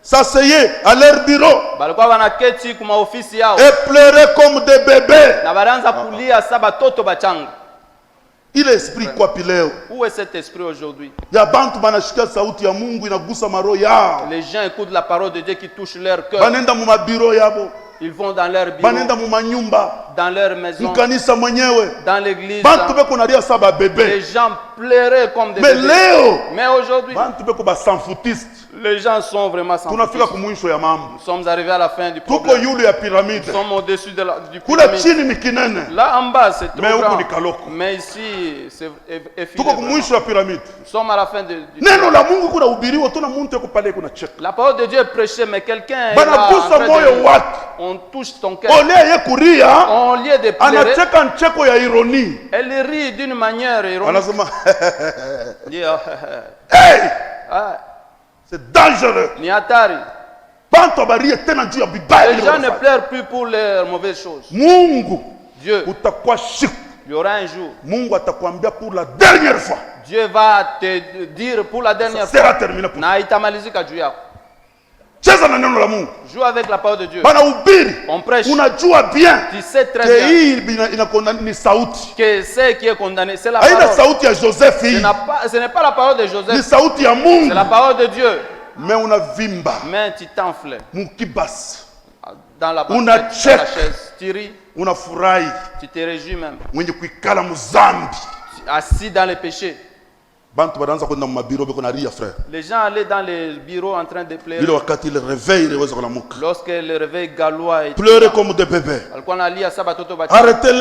s'asseyaient à leur bureau balikuwa wanaketi kuma ofisi yao et pleuraient comme des bébés. na balianza kulia sa batoto bachanga. Ile esprit kwa pileo Où est cet esprit aujourd'hui? ya bantu banashikia sauti ya Mungu inagusa maro yao, Les gens écoutent la parole de Dieu qui touche leur cœur. banenda mu mabiro yabo, Ils vont dans leur bureau, banenda mu manyumba, dans leur maison, mkanisa mwenyewe, dans l'église. bantu beko nalia sa ba Les bébé. gens pleuraient comme des Mais bébés. leo Mais aujourd'hui, bantu beko ba sanfutiste. les gens sont vraiment sans Tunafika focus. kumwisho ya mambo, Nous sommes arrivés à la fin du tuko problème. yulu ya piramide, Nous sommes au-dessus du kule pyramide. chini ni kinene, Là en bas, c'est trop mais huku grand. ni kaloko. Mais ici, c'est effilé. Tuko Vraiment. kumwisho ya piramide. Nous sommes à la fin du Neno la Mungu kuna ubiriwa, tuna muntu eko pale kuna cheka. La parole de Dieu est prêchée, mais quelqu'un est Bana là en gusa train moyo de... wake. On touche ton cœur. Ole ye kuria, On lieu de pleurer, anacheka ncheko ya ironie. elle rit d'une manière ironique. Anasema Dit, hey, ah, c'est dangereux. ni hatari. Bantu abarie tena juu ya bibaya. Les gens ne pleurent plus pour les mauvaises choses. Mungu Dieu, utakuwa siku. il y aura un jour, Mungu atakwambia pour la dernière fois. Dieu va te dire pour la dernière Ça sera fois, terminé pour. na itamalizika juu yako. Cheza na neno la Mungu. Joue avec la parole de Dieu. Bana ubiri. On prêche. Unajua bien. Tu sais très Que bien hii inakonda ni sauti. que ce qui est condamné, c'est la Haina parole. sauti ya Joseph hii. Ce n'est pas la parole de Ni Joseph, sauti ya Mungu. c'est la parole de Dieu. Mais unavimba. Mais tu t'enfles Mukibasi. dans la Unacheka. chaise. Tu ris, Unafurahi. tu te réjouis même. Mwenye kuikala muzambi. Assis dans les péchés. bantu banaanza kwenda mabiro beko na ria frère. Les gens allaient dans les bureaux en train de pleurer. Ile wakati ile réveil iliweza kulamuka. Lorsque le réveil gallois était Pleurer comme des bébés. walikuwa nalia sasa batoto bachi. Arrêtez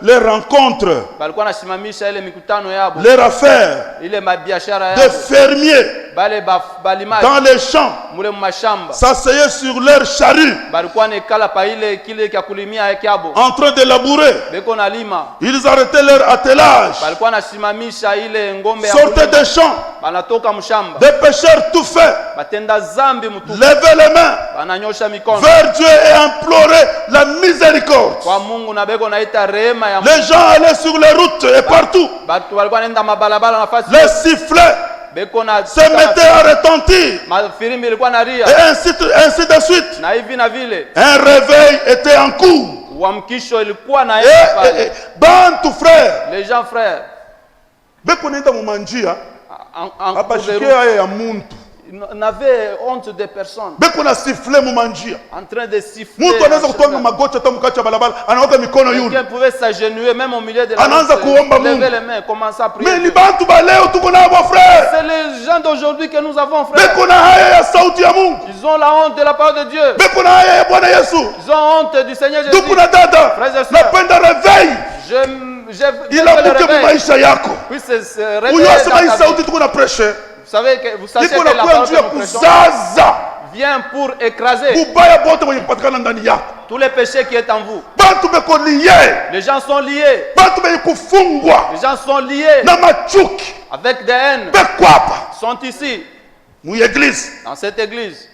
les rencontres, Balikuwa nasimamisha ile mikutano yabo. les affaires Ile mabiashara des yabo. fermiers Bale balimaji. dans les champs, Mule mashamba. s'asseyaient sur leurs charrues Balikuwa nekala pa ile kile kya kulimia yabo. en train de labourer. Beko na lima. Ils arrêtaient leur attelage, Balikuwa nasimamisha ile ngombe ya sortaient kulima. des champs, Banatoka mshamba. des pêcheurs tout faits, Batenda zambi mutu. levaient les mains Bananyosha mikono. vers Dieu et imploraient la miséricorde. Kwa Mungu na beko naita rehema ya Mungu. Les gens allaient sur les routes et partout, Batu walikuwa nenda mabalabala nafasi. les sifflets Beko na se mettaient à retentir, mafirimbi ilikuwa na ria. et ainsi de suite. Na hivi na vile. Un réveil était en cours. Uamkisho ilikuwa na Bantu frère, les gens frères beko nenda mumanjia en abashikia ya muntu, n'avaient honte des personnes beko na siffler mumanjia. en train de siffler. Muntu anaweza kutoa magoti hata mkacha balabala, anaweka mikono yule. Quelqu'un pouvait s'agenouiller même au milieu de la Anaanza kuomba Mungu. lever les mains, commencer à prier. Mais ni bantu ba leo tuko nabo frère, C'est les gens d'aujourd'hui que nous avons, frère. beko na haya ya sauti ya Mungu, Ils ont la honte de la parole de Dieu. beko na haya ya Bwana Yesu. Ils ont honte du Seigneur Jésus. Tuko na dada, Frères et sœurs. napenda réveil Je ilabuke mu maisha yako. puisse se réveiller Uyo dans asema hii ta vie. sauti tuko na pressure, Vous savez que vous sachez iko que na la kuya parole njuu ya que nous prêchons kuzaza vient pour écraser ubaya bote mwenye kupatikana ndani yako. tous les péchés qui est en vous. Bantu beko liye, Les gens sont liés. bantu benye kufungwa Les gens sont liés na machuki avec des haines. beko hapa Sont ici, mu église, dans cette église.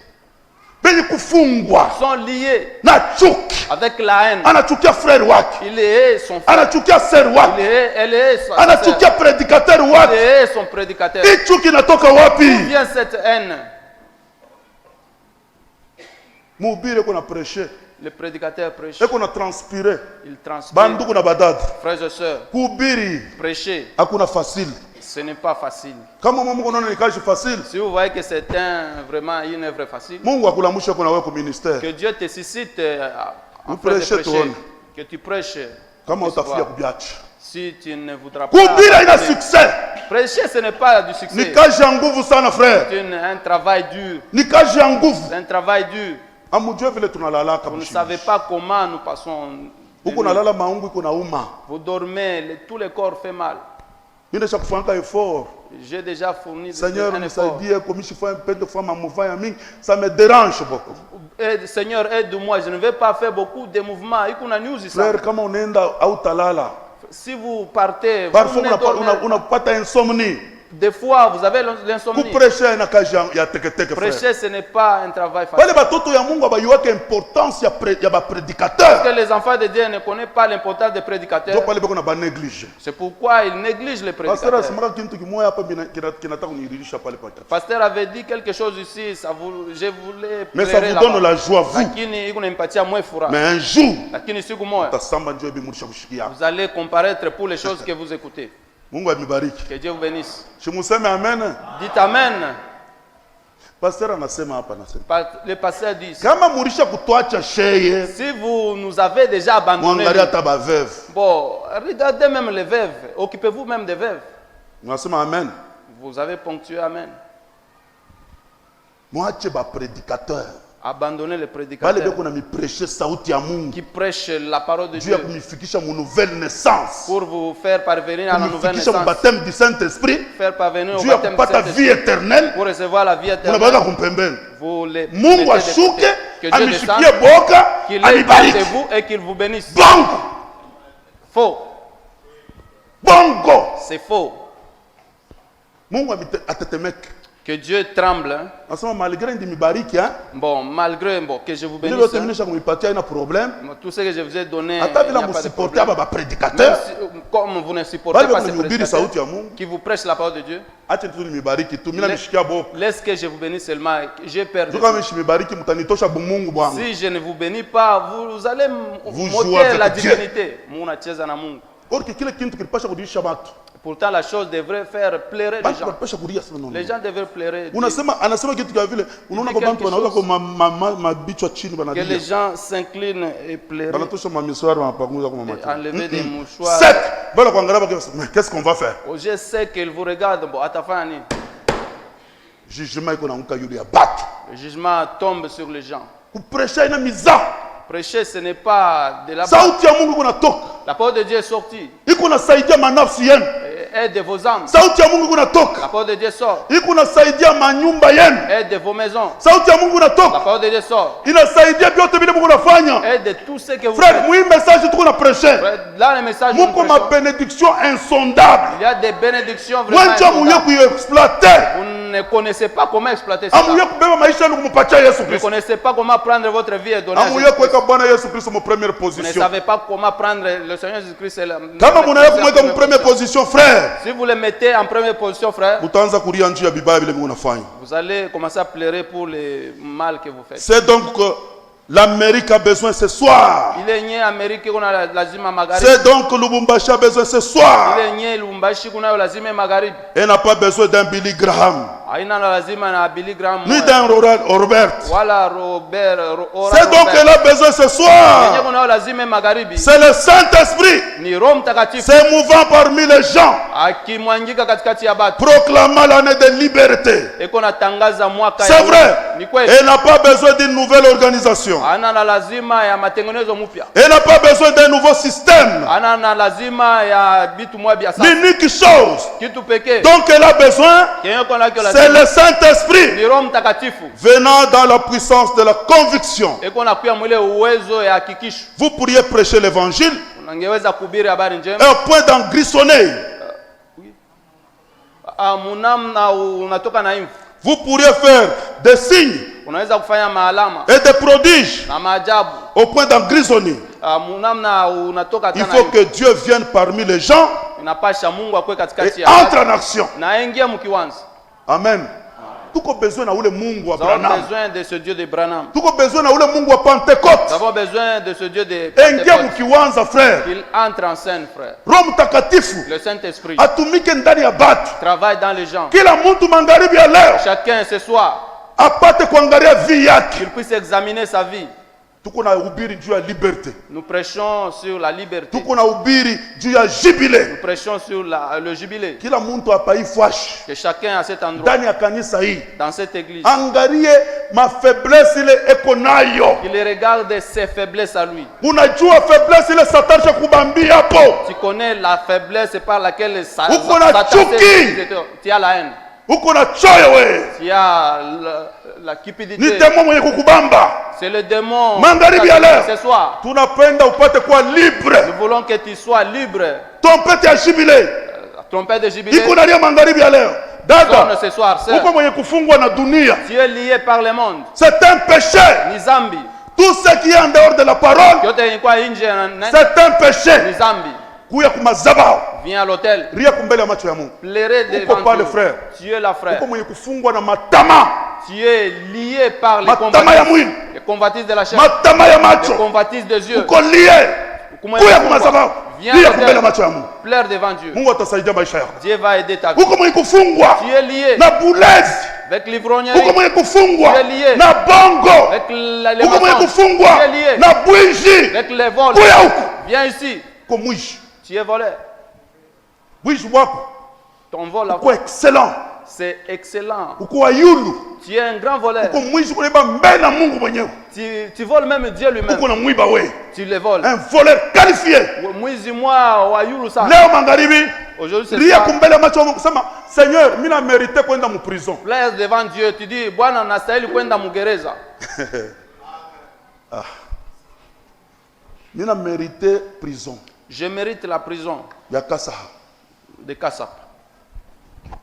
benye kufungwa Sont liés na chuki. avec la haine. Anachukia frère wake, Il hait son frère. anachukia sœur Il wake, hait, elle hait sa sœur. anachukia prédicateur Il wake. hait son prédicateur. Hii chuki inatoka wapi? Vient cette haine. Mhubiri kuna prêcher, Le prédicateur prêche. kuna transpirer. Il transpire. Banduku na badada, Frères et sœurs, kuhubiri prêcher, hakuna facile. ce n'est pas facile. Kama Mungu unaona ni kazi facile, Si vous voyez que c'est vraiment une œuvre facile, Mungu akulamusha kuna wewe ku ministère. que Dieu te suscite en Vous train de prêchez, prêcher, tuone. que tu prêches. Kama puisse utafikia voir. kubiacha. Si tu ne voudras pas Kuhubiri haina abandonner. succès. Prêcher, ce n'est pas du Ni succès. kazi ya nguvu sana frère. C'est un travail dur. Ni kazi ya nguvu. C'est un travail dur. Amujue vile tunalalaka Vous ne mshindi. savez pas comment nous passons. de Huko nuit. nalala maungu iko nauma. Vous dormez, tous les corps fait mal. Mimi nisha kufanya effort. J'ai déjà fourni Seigneur un effort. nisaidie comme je fais un peu de fois ma mouvement ya mingi, ça me dérange beaucoup. Seigneur, aide-moi. Je ne vais pas faire beaucoup de mouvements. Ikuna news ici. Frère, kama unaenda autalala, Si vous partez, vous parfois ne dormez pas. unapata insomnie. Des fois, vous avez l'insomnie. Kupresha ina kazi ya teketeke frère. Prêcher, ce n'est pas un travail facile. Wale batoto ya Mungu abayuwake importance ya ba Parce prédicateur. que les enfants de Dieu ne connaissent pas l'importance des Ndio prédicateurs. pale beko na ba néglige. C'est pourquoi ils négligent les Pasteur prédicateurs. asemaka kintu kimoya hapa kinataka kuniridhisha pale pale. Pasteur avait dit quelque chose ici, je voulais Mais ça pleurer vous donne là-bas. la joie vous. Lakini iko nimpatia mwe furaha. Mais un jour Lakini siku moja tasamba njoo bimurisha kushikia. vous allez comparaître pour les choses que vous écoutez. Mungu amibariki. Que Dieu vous bénisse. Shimuseme amen. Dites amen. Pasteur anasema hapa anasema. Le pasteur dit, Kama murisha kutuacha sheye, si vous nous avez déjà abandonnés, mwangalia hata ba veuve. bon, regardez même les veuves. Occupez-vous même des veuves. Unasema amen. Vous avez ponctué amen. Mwache ba prédicateur. Abandonnez les Bale prédicateurs beko na mipreshe sauti ya Mungu. qui prêchent la parole de Juu ya Dieu kumifikisha mu nouvelle naissance. pour vous faire parvenir à la nouvelle Kumifikisha mu naissance, baptême du Saint-Esprit. faire parvenir au Juu ya baptême du kupata vie Saint-Esprit éternelle. pour recevoir la vie Unabaka éternelle. kumpembeni. Vous les Mungu mettez de ashuke, côté. Que Dieu descende, amishikie boka, qu'il ait de anibariki. vous et qu'il vous bénisse. Bongo. Faux. Bongo. C'est faux. Mungu atetemeke. Que Dieu tremble. Hein. Nasema malgré ndi mibariki hein. Bon, malgré que je vous Ndio bénisse. terminisha kumipatia ina problème. Tout ce que je vous ai donné, il n'y Hata a bila pas de msupporter problème. aba prédicateur. Comme vous ne supportez Bali pas beko ces nihubiri prédicateurs sauti ya Mungu. qui vous prêchent la parole de Dieu, Acha tu mibariki tu. Mimi namshikia boka. laisse que je vous bénisse seulement. J'ai perdu. Ndio kama mibariki mtanitosha bumungu bwangu. Si je ne vous bénis pas, vous allez Vous jouez m'ôter avec la Dieu. divinité. Munacheza na Mungu. Or que kile kintu kilipasha kudirisha watu. Pourtant, la chose devrait faire pleurer les gens. Les gens devraient pleurer. Que les gens s'inclinent et pleurent. Enlever des mouchoirs. Qu'est-ce qu'on va faire? Je sais qu'ils vous regardent. Bon, à ta fin, Le jugement tombe sur les gens. Prêcher, ce n'est pas de la La parole de Dieu est sortie. Aide vos âmes. La parole de Dieu sort. Aide vos maisons. La parole de Dieu sort. Aide tout ce que vous faites. Là, le message bénédiction insondable. Il y a des bénédictions vraiment insondables. Vous ne connaissez pas comment exploiter ça. Vous ne connaissez pas comment prendre votre vie et donner à Jésus. Vous ne savez pas comment prendre le Seigneur Jésus-Christ. Première position, frère. Si vous le mettez en première position, frère, vous allez commencer à pleurer pour le mal que vous faites. C'est donc que l'Amérique a besoin ce soir. C'est donc que Lubumbashi a besoin ce soir. Elle n'a pas besoin d'un Billy Graham. Ni d'un Robert. C'est donc qu'elle a besoin ce soir. C'est le Saint-Esprit. C'est mouvant parmi les gens. Proclamant l'année de liberté. C'est vrai. Elle n'a pas besoin d'une nouvelle organisation. Elle n'a pas besoin d'un nouveau système. L'unique chose donc elle a besoin, c'est le Saint-Esprit venant dans la puissance de la conviction. Vous pourriez prêcher l'évangile et au point d'en grissonner. Vous pourriez faire des signes et des prodiges au point d'en grisonner. Il faut que Dieu vienne parmi les gens et entre en action. Amen. Nous avons besoin de ce Dieu de Branham. Nous avons besoin de Pentecôte. Nous avons besoin de ce Dieu de Pentecôte. Qu'il entre en scène, frère. Le Saint-Esprit travaille dans les gens. Chacun ce soir qu'il puisse examiner sa vie. Nous prêchons sur la liberté. Nous prêchons sur le jubilé. Que chacun à cet endroit, dans cette église, qu'il regarde ses faiblesses à lui. Tu connais la faiblesse par laquelle tu as la haine. Tu as la cupidité. C'est le démon ce soir. Nous voulons que tu sois libre. Trompette de jubilé. Sonne ce soir, sœur. Tu es lié par le monde. C'est un péché. Nizambi. Tout ce qui est en dehors de la parole, c'est un péché. Viens à l'hôtel. Plairer devant Dieu. Tu es la frère. Tu es lié par les convoitises de la chair, les convoitises des yeux. Viens à l'hôtel. Plaire devant Dieu. Dieu va aider ta vie. Tu es lié avec l'ivrognerie. Tu es lié avec les mensonges. Tu es lié avec les vols. Viens ici. Tu es volé. Ton vol est excellent. C'est excellent. Tu es un grand voleur. Tu voles même Dieu lui-même. Tu le voles. Un voleur qualifié. Aujourd'hui, c'est Seigneur, je mérité kwenda mu prison. Place devant Dieu, tu dis, Bwana nastahili kwenda mugereza. Je mérité prison. Je mérite la prison. De Kassap.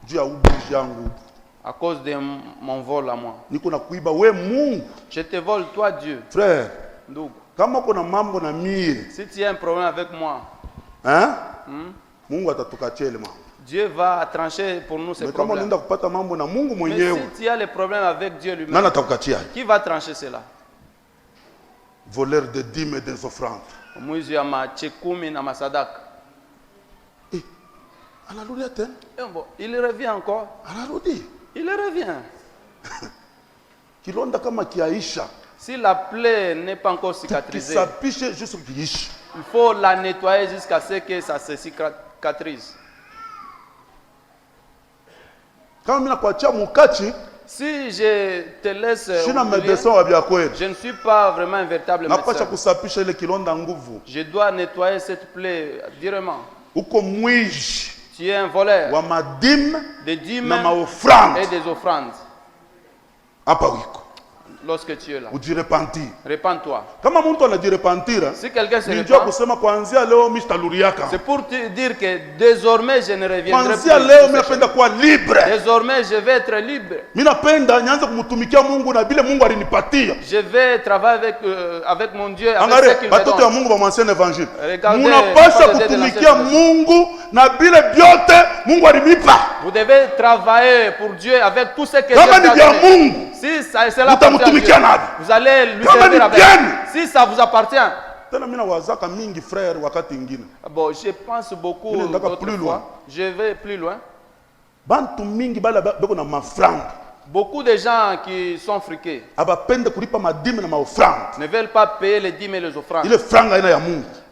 Dieu a obligé à cause de mon vol à moi. Je te vole, toi Dieu. Frère, si tu as un problème avec moi, Dieu va trancher pour nous ces problèmes. Mais si tu as les problèmes avec Dieu lui-même, qui va trancher cela? Voleur de dîmes et des offrandes. Il revient encore. Il revient. Si la plaie n'est pas encore cicatrisée, il faut la nettoyer jusqu'à ce que ça se cicatrise. Si je te laisse oublier, je ne suis pas vraiment un véritable médecin. Je dois nettoyer cette plaie directement. Tu es un voleur des dîmes et des offrandes. Lorsque tu es là, répands-toi. Si quelqu'un se répand, c'est pour te dire que désormais je ne reviendrai plus. Désormais je vais être libre. Je vais travailler avec mon Dieu, avec ce qu'il me donne. Vous devez travailler pour Dieu avec tout ce que Dieu a donné. Si c'est la vous allez lui servir avec. Si ça vous appartient. Bon, je pense beaucoup d'autres fois. Je vais plus loin. Beaucoup de gens qui sont friqués ne veulent pas payer les dîmes et les offrandes.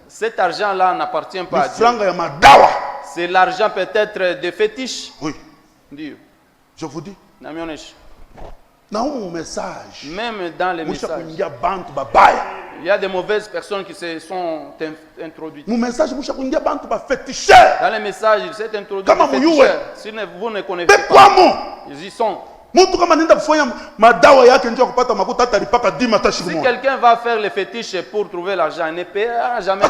Cet argent-là n'appartient pas à Dieu. C'est l'argent peut-être des fétiches. Oui. Dieu. Je vous dis. Même dans les messages, il y a des mauvaises personnes qui se sont introduites. Dans les messages, il s'est introduit des féticheurs. Si vous ne connaissez pas, ils y sont. Si quelqu'un va faire les fétiches pour trouver l'argent, il ne paiera jamais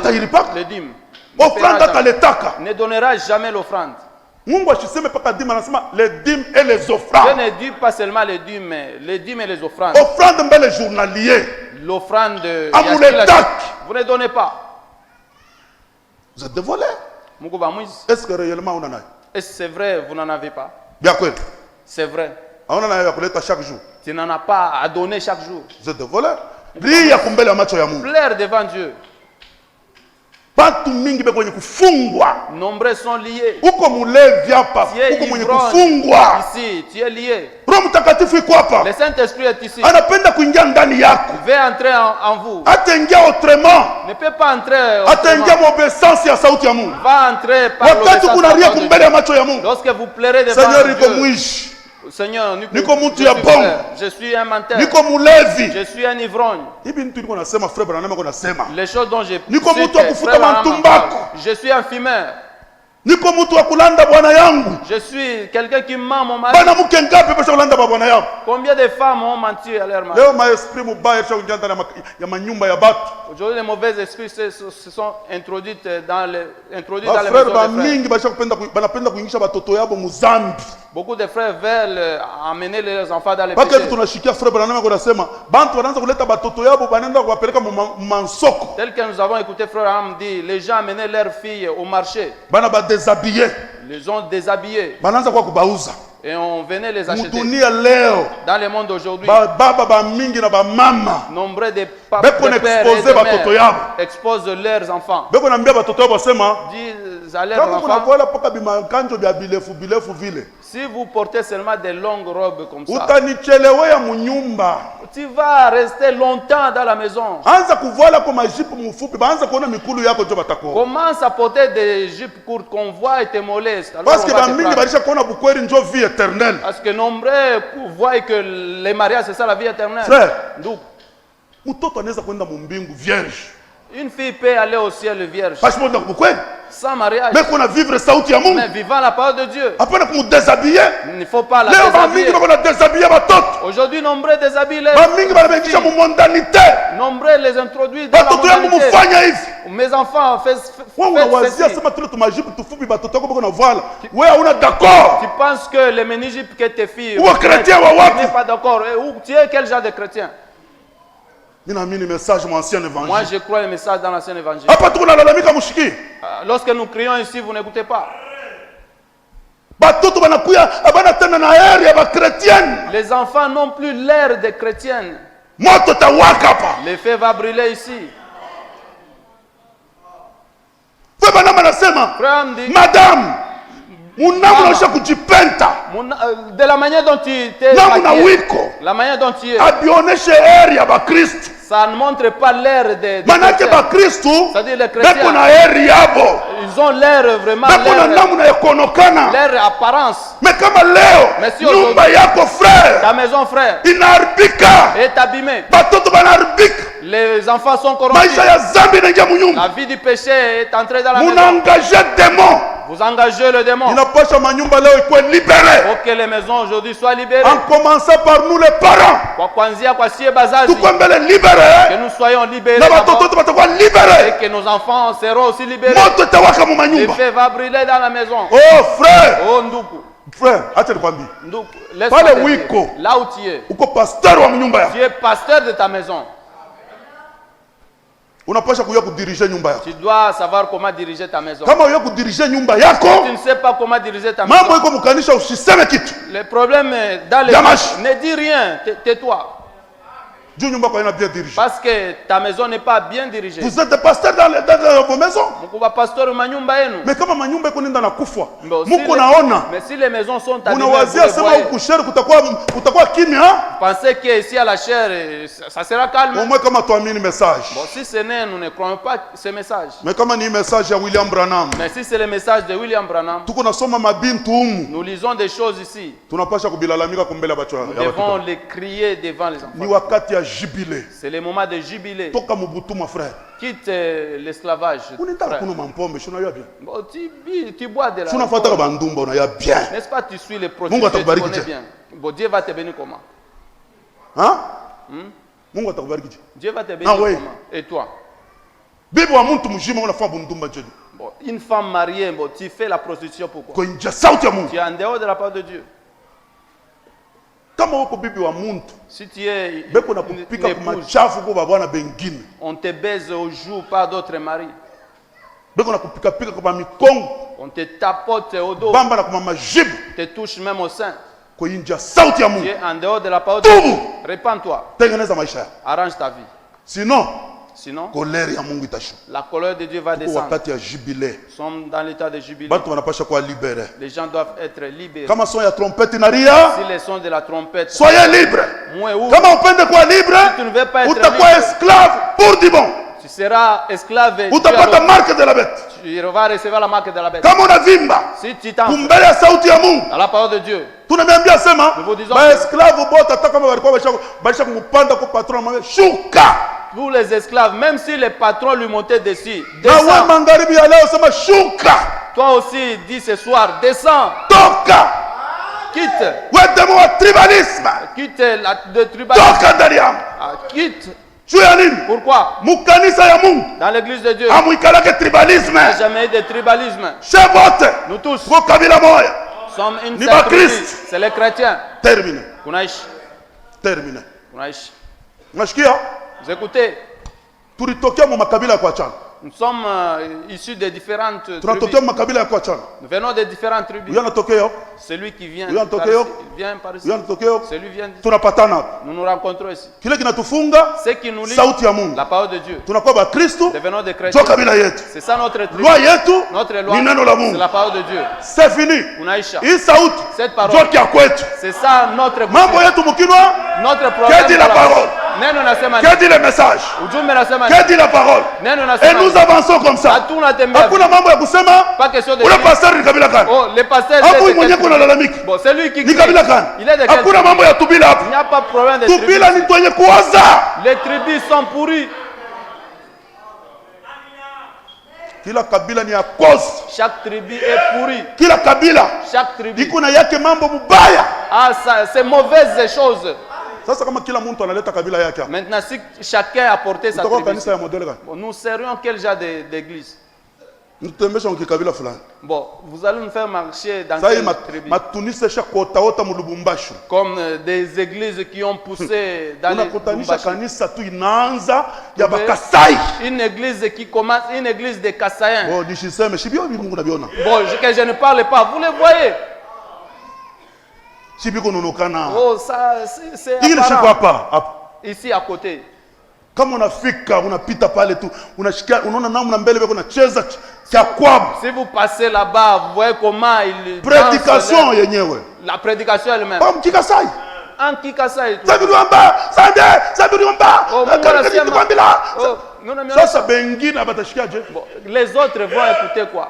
le dîme. Ne donnera jamais l'offrande. Les dîmes et les offrandes. Je ne dis pas seulement les dîmes et les offrandes. L'offrande, vous ne donnez pas. Vous êtes des voleurs. Est-ce que réellement vous en avez? Est-ce que c'est vrai, vous n'en avez pas? C'est vrai. Chaque jour. Tu n'en as pas à donner chaque jour. Vous êtes des voleurs. Plaire devant Dieu. Nombreux sont liés. Ici, tu es lié. Le Saint-Esprit est ici. Il veut entrer en vous. Ne peut pas entrer autrement. Va entrer par l'obéissance. Lorsque vous plairez devant Dieu. Seigneur, je suis un menteur. Je suis un ivrogne. Les choses dont j'ai je suis un fumeur. Je suis quelqu'un qui ment mon mari. Combien de femmes ont menti à leur mari? Aujourd'hui, les mauvais esprits se sont introduits dans les maisons des frères. Beaucoup de frères veulent amener leurs enfants dans les péchés. Tel que nous avons écouté frère Am dit, les gens amenaient leurs filles au marché. Les ont déshabillés. Et on venait les acheter. Dans le monde d'aujourd'hui, nombreux de pères et de mères exposent leurs enfants. Disent à leurs enfants, si vous portez seulement des longues robes comme ça, tu vas rester longtemps dans la maison. Commence à porter des jupes courtes qu'on voit et te moleste. Parce que nombreux voient que les mariages c'est ça la vie éternelle. Donc, une fille peut aller au ciel vierge. Sans mariage. Mais vivant la parole de Dieu. Il ne faut pas la déshabiller. Aujourd'hui, nombreux déshabillent les nombreux les introduisent dans la mondanité. Mes enfants font ceci. Tu penses que les mini-jupes que tes filles tu n'es pas d'accord. Tu es quel genre de chrétien? Moi, je crois le message dans l'ancien évangile. Lorsque nous crions ici, vous n'écoutez pas. Les enfants n'ont plus l'air des chrétiennes. Le feu va brûler ici. Madame, De la manière dont tu t'es maquillé, la manière dont tu es, ça ne montre pas l'air des chrétiens. C'est-à-dire les chrétiens, ils ont l'air vraiment, l'air apparence. Mais si aujourd'hui, ta maison frère est abîmée, les enfants sont corrompus, la vie du péché est entrée dans la maison. Vous engagez le démon. Il faut que les maisons aujourd'hui soient libérées. En commençant par nous les parents. Que nous soyons libérés. Et que nos enfants seront aussi libérés. Le feu va brûler dans la maison. Oh frère. Oh Ndoukou. Frère, laisse-moi te dire, là où tu es, tu es pasteur de ta maison. Tu dois savoir comment diriger ta maison. Si tu ne sais pas comment diriger ta maison, le problème dans les maisons, ne dis rien, tais-toi. Parce que ta maison n'est pas bien dirigée. Vous êtes pasteur dans vos maisons. Mais si les maisons sont abîmées, pensez que ici à la chair, ça sera calme. Bon, si ce n'est, nous ne croyons pas ce message. Mais si c'est le message de William Branham, nous lisons des choses ici. Nous devons les crier devant les enfants. C'est le moment de jubilé. Quitte l'esclavage. Tu bois de la. N'est-ce pas, tu suis les prostituées, tu connais bien. Bon, Dieu va te bénir comment? Hein? Dieu va te bénir comment? Et toi? Bon, une femme mariée, bon, tu fais la prostitution pourquoi? Tu es en dehors de la parole de Dieu. Si tu es une épouse, on te baise au jour par d'autres maris. On te tapote au dos, te touche même au sein. Tu es en dehors de la parole de Dieu. Répands-toi. Arrange ta vie. Sinon, la colère de Dieu va descendre. Nous sommes dans l'état de jubilé. Les gens doivent être libérés. Si les sons de la trompette, soyez libres. Comment on peut être libre? Si tu ne veux pas être libre, esclave pour du bon. Tu seras esclave. Tu vas recevoir la marque de la bête. Si tu t'en dans la parole de Dieu, nous vous disons pour les esclaves, même si les patrons lui montaient dessus, descends. Toi aussi, dis ce soir, descends. Quitte. Quitte le tribalisme. Quitte. Pourquoi? Dans l'église de Dieu, il n'y a jamais eu de tribalisme. Nous tous sommes une seule tribu. C'est les chrétiens. Terminé. Vous écoutez? Nous sommes issus de différentes tribus. Nous venons de différentes tribus. Celui qui vient par ici. Celui vient d'ici. Nous nous rencontrons ici. Ce qui nous lie, la parole de Dieu. Nous venons de chrétiens. C'est ça notre tribu. Notre loi, c'est la parole de Dieu. C'est fini. Cette parole, c'est ça notre problème. Qui dit la parole? Qui dit le message? Qui dit la parole? Et nous avançons comme ça. Pas question de le pasteur ni kabila kan. Oh, le pasteur bon, c'est lui qui ni kabila kan. Il est de quel? Il n'y a pas de problème de tribus. Les tribus sont pourries. Chaque tribu est pourrie. Chaque tribu. Ah, c'est mauvaise chose. Maintenant, si chacun a porté sa tribu, nous serions quel genre d'église? Bon, vous allez nous faire marcher dans quelle tribu? Comme des églises qui ont poussé dans les une église qui commence, une église de Kassaïens. Bon, que je ne parle pas, vous les voyez. Oh, ça, c'est apparent. Ici à côté. Kama unafika unapita pale tu unashikia unaona namna mbele beko nacheza cha kwabu. Si vous passez là-bas, vous voyez comment il prédication yenyewe. La prédication elle-même. Comme Kikasai. En Kikasai. Sabiriwamba, Sabiriwamba. Oh, Sasa bengine abatashikia je. Les autres vont écouter quoi?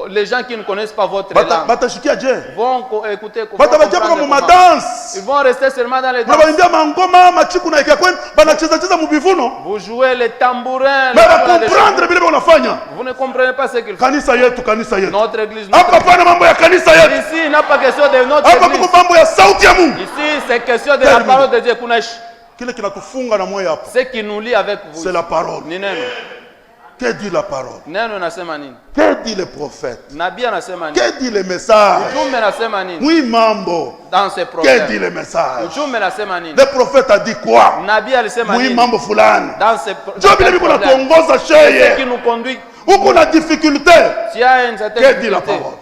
Les gens qui ne connaissent pas votre langue vont écouter quoi? Ils vont rester seulement dans les danses. Vous jouez les tambourins. Vous ne comprenez pas ce qu'ils font. Notre église. Ici, il n'a pas question de notre église. Ici, c'est question de la parole de Dieu. Ce qui nous lie avec vous, c'est la parole. Que dit la parole? Que dit le prophète? Que dit le message? Oui, mambo. Dans ce que dit le message? Le prophète a dit quoi? Oui, mambo fulani. Dans ce ce qui nous conduit. Où qu'on a difficulté? Que dit la parole?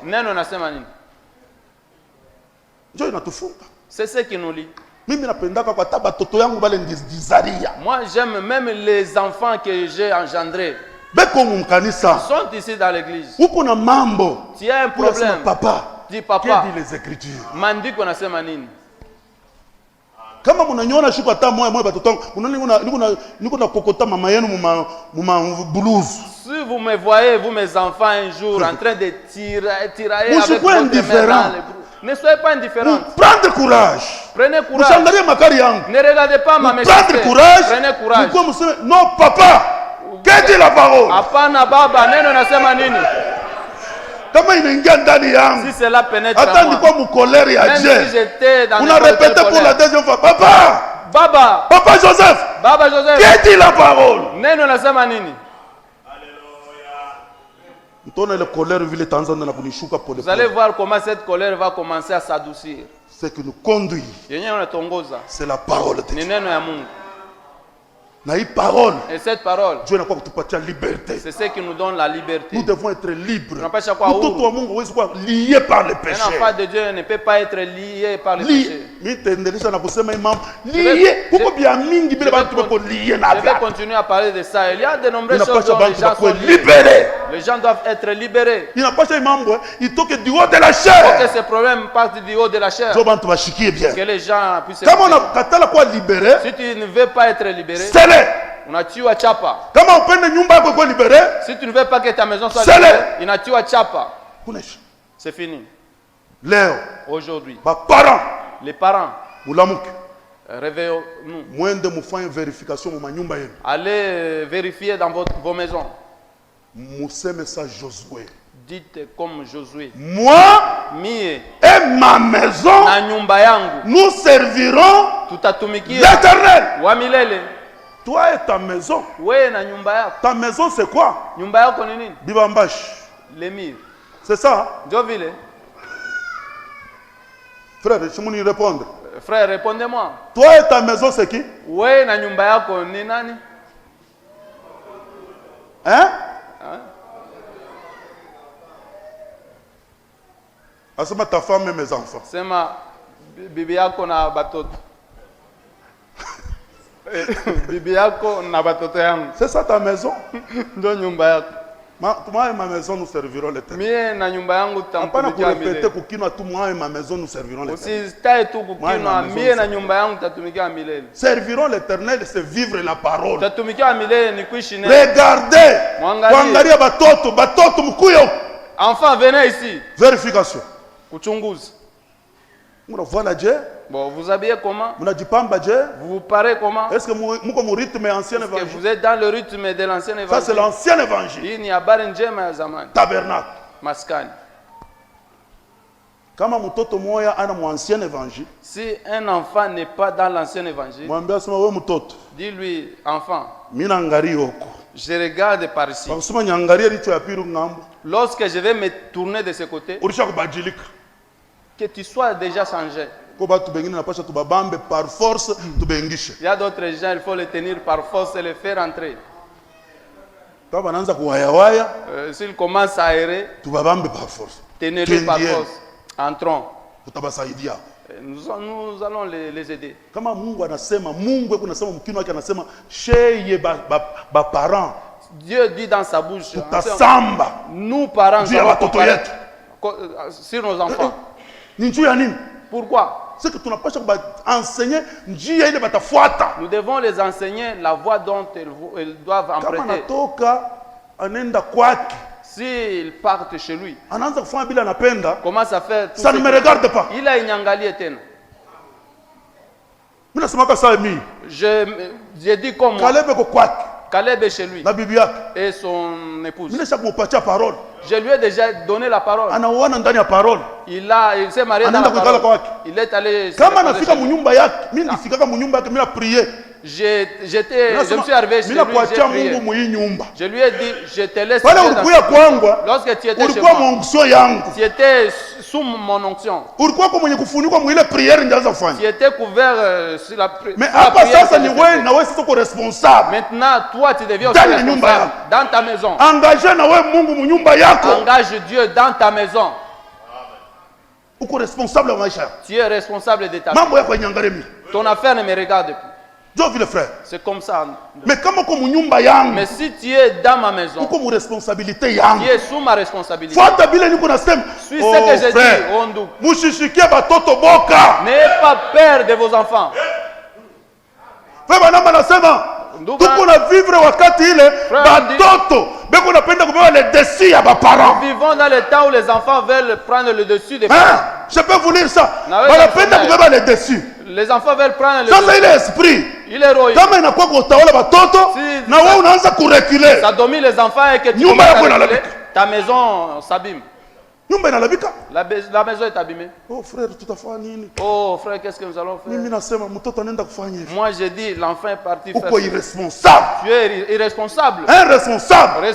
C'est ce qui nous lie. Moi, j'aime même les enfants que j'ai engendrés. Ils sont ici dans l'église. Tu as un problème. Papa. Dis papa. Que dit les Écritures? Mandi qu'on a fait manine. Kama munanyona shuka ta moya moya batoto niko na kokota mama yenu muma blouse. Si vous me voyez, vous mes enfants un jour en train de tirer avec votre mère, ne soyez pas indifférents. Prendre courage. Prenez courage. Ne regardez pas ma méchanceté. Prendre courage. Prenez courage. Non papa. Que dit la parole? Hapana baba, neno nasema nini? Si cela pénètre en moi. Même si j'étais dans on a répété pour la deuxième fois. Papa. Baba. Papa Joseph. Baba Joseph. Que dit la parole? Neno nasema nini? Vous allez voir comment cette colère va commencer à s'adoucir. Ce qui nous conduit, c'est la parole de Dieu. Et cette parole, c'est ce qui nous donne la liberté. Nous devons être libres. Un enfant de Dieu ne peut pas être lié par le péché. Je vais continuer à parler de ça. Il y a de nombreuses choses dont les gens sont libérés. Les gens doivent être libérés. Il faut que ces problèmes partent du haut de la chair. Que les gens puissent être libérés. Si tu ne veux pas être libéré, unatiwa chapa. Si tu ne veux pas que ta maison soit libérée, unatiwa chapa. C'est fini. Aujourd'hui, les parents, réveillons-nous. Allez vérifier dans vos maisons. Dites comme Josué. Moi et ma maison, nous servirons l'Éternel. Toi et ta maison. Ta maison c'est quoi? Bibambash. L'émir. C'est ça? Frère, je vais répondre. Frère, répondez-moi. Toi et ta maison c'est qui? Hein? Asema ta femme et mes enfants. Sema bibi yako na batoto. Bibi yako na batoto yangu. C'est ça ta maison? Ndio nyumba yako. Moi et ma maison nous servirons l'Éternel. Mie na nyumba yangu tutamtumikia milele. Moi et ma maison nous servirons l'Éternel. Usitae tu kukinwa mie na nyumba yangu tutatumikia milele. Servirons l'Éternel, c'est vivre la parole. Tutatumikia milele ni kuishi neno. Regardez. Kuangalia batoto mkuyo. Enfant, venez ici. Vérification. Kuchunguzi. Voilà Dieu. Bon, vous habillez comment? Vous vous parlez comment? Est-ce que vous rythme ancien évangile? Vous êtes dans le rythme de l'ancien évangile? Ça c'est l'ancien évangile. Il n'y a pas de njema zamani. Tabernacle. Maskani. Kama mtoto moya ana mu ancien évangile. Si un enfant n'est pas dans l'ancien évangile, mwambie sema wewe mtoto. Dis-lui enfant. Mimi naangalia huko. Je regarde par ici. Sema nyangalia licho ya pili ngambo. Lorsque je vais me tourner de ce côté, ulisha kubadilika. Que tu sois déjà changé. Il y a d'autres gens, il faut les tenir par force et les faire entrer. S'ils commencent à errer, tenez-les par force. Entrons. Nous allons les aider. Kama Mungu anasema, Mungu eko nasema mkino wake anasema sheye ba parents. Dieu dit dans sa bouche, nous parents sur nos enfants. Pourquoi? C'est que tu n'as pas enseigner njia ile batafuata. Nous devons les enseigner la voie dont ils doivent emprunter. Kama natoka anenda kwake, s'ils partent chez lui, anaanza kufanya bila anapenda, commence à faire tout ça ne me regarde pas. Il a inyangalie tena. Mimi nasema ka saa mimi. J'ai dit comme moi. Caleb ko kwake. Caleb est chez lui. Na bibi yake. Et son épouse. Mimi nishakumpatia parole. Je lui ai déjà donné la parole. Anaoana ndani ya parole. Il s'est marié dans la parole. Il est allé. Kama nafika munyumba yake, mimi nifikaka munyumba yake, mimi na prier. Je me suis arrivé chez lui, j'ai prié. Je lui ai dit, je te laisse. Lorsque tu étais chez moi, tu étais sous mon onction. Tu étais couvert sur la prière. Mais après ça, maintenant, toi, tu deviens aussi responsable dans ta maison. Engage Dieu dans ta maison. Tu es responsable de ta maison. Ton affaire ne me regarde plus. C'est comme ça. Mais si tu es dans ma maison, tu es sous ma responsabilité. Suis ce que j'ai dit, Ondou. N'ayez pas peur de vos enfants. Nous vivons dans le temps où les enfants veulent prendre le dessus des parents. Je peux vous lire ça. Les enfants veulent prendre le dessus. Ça, c'est l'esprit. Il est héroïque. Ça domine les enfants et que tu reculer, ta maison s'abîme. La maison est abîmée. Oh frère, tout à fait. Oh frère, qu'est-ce que nous allons faire? Moi j'ai dit, l'enfant est parti faire. Irresponsable. Tu es irresponsable. Irresponsable.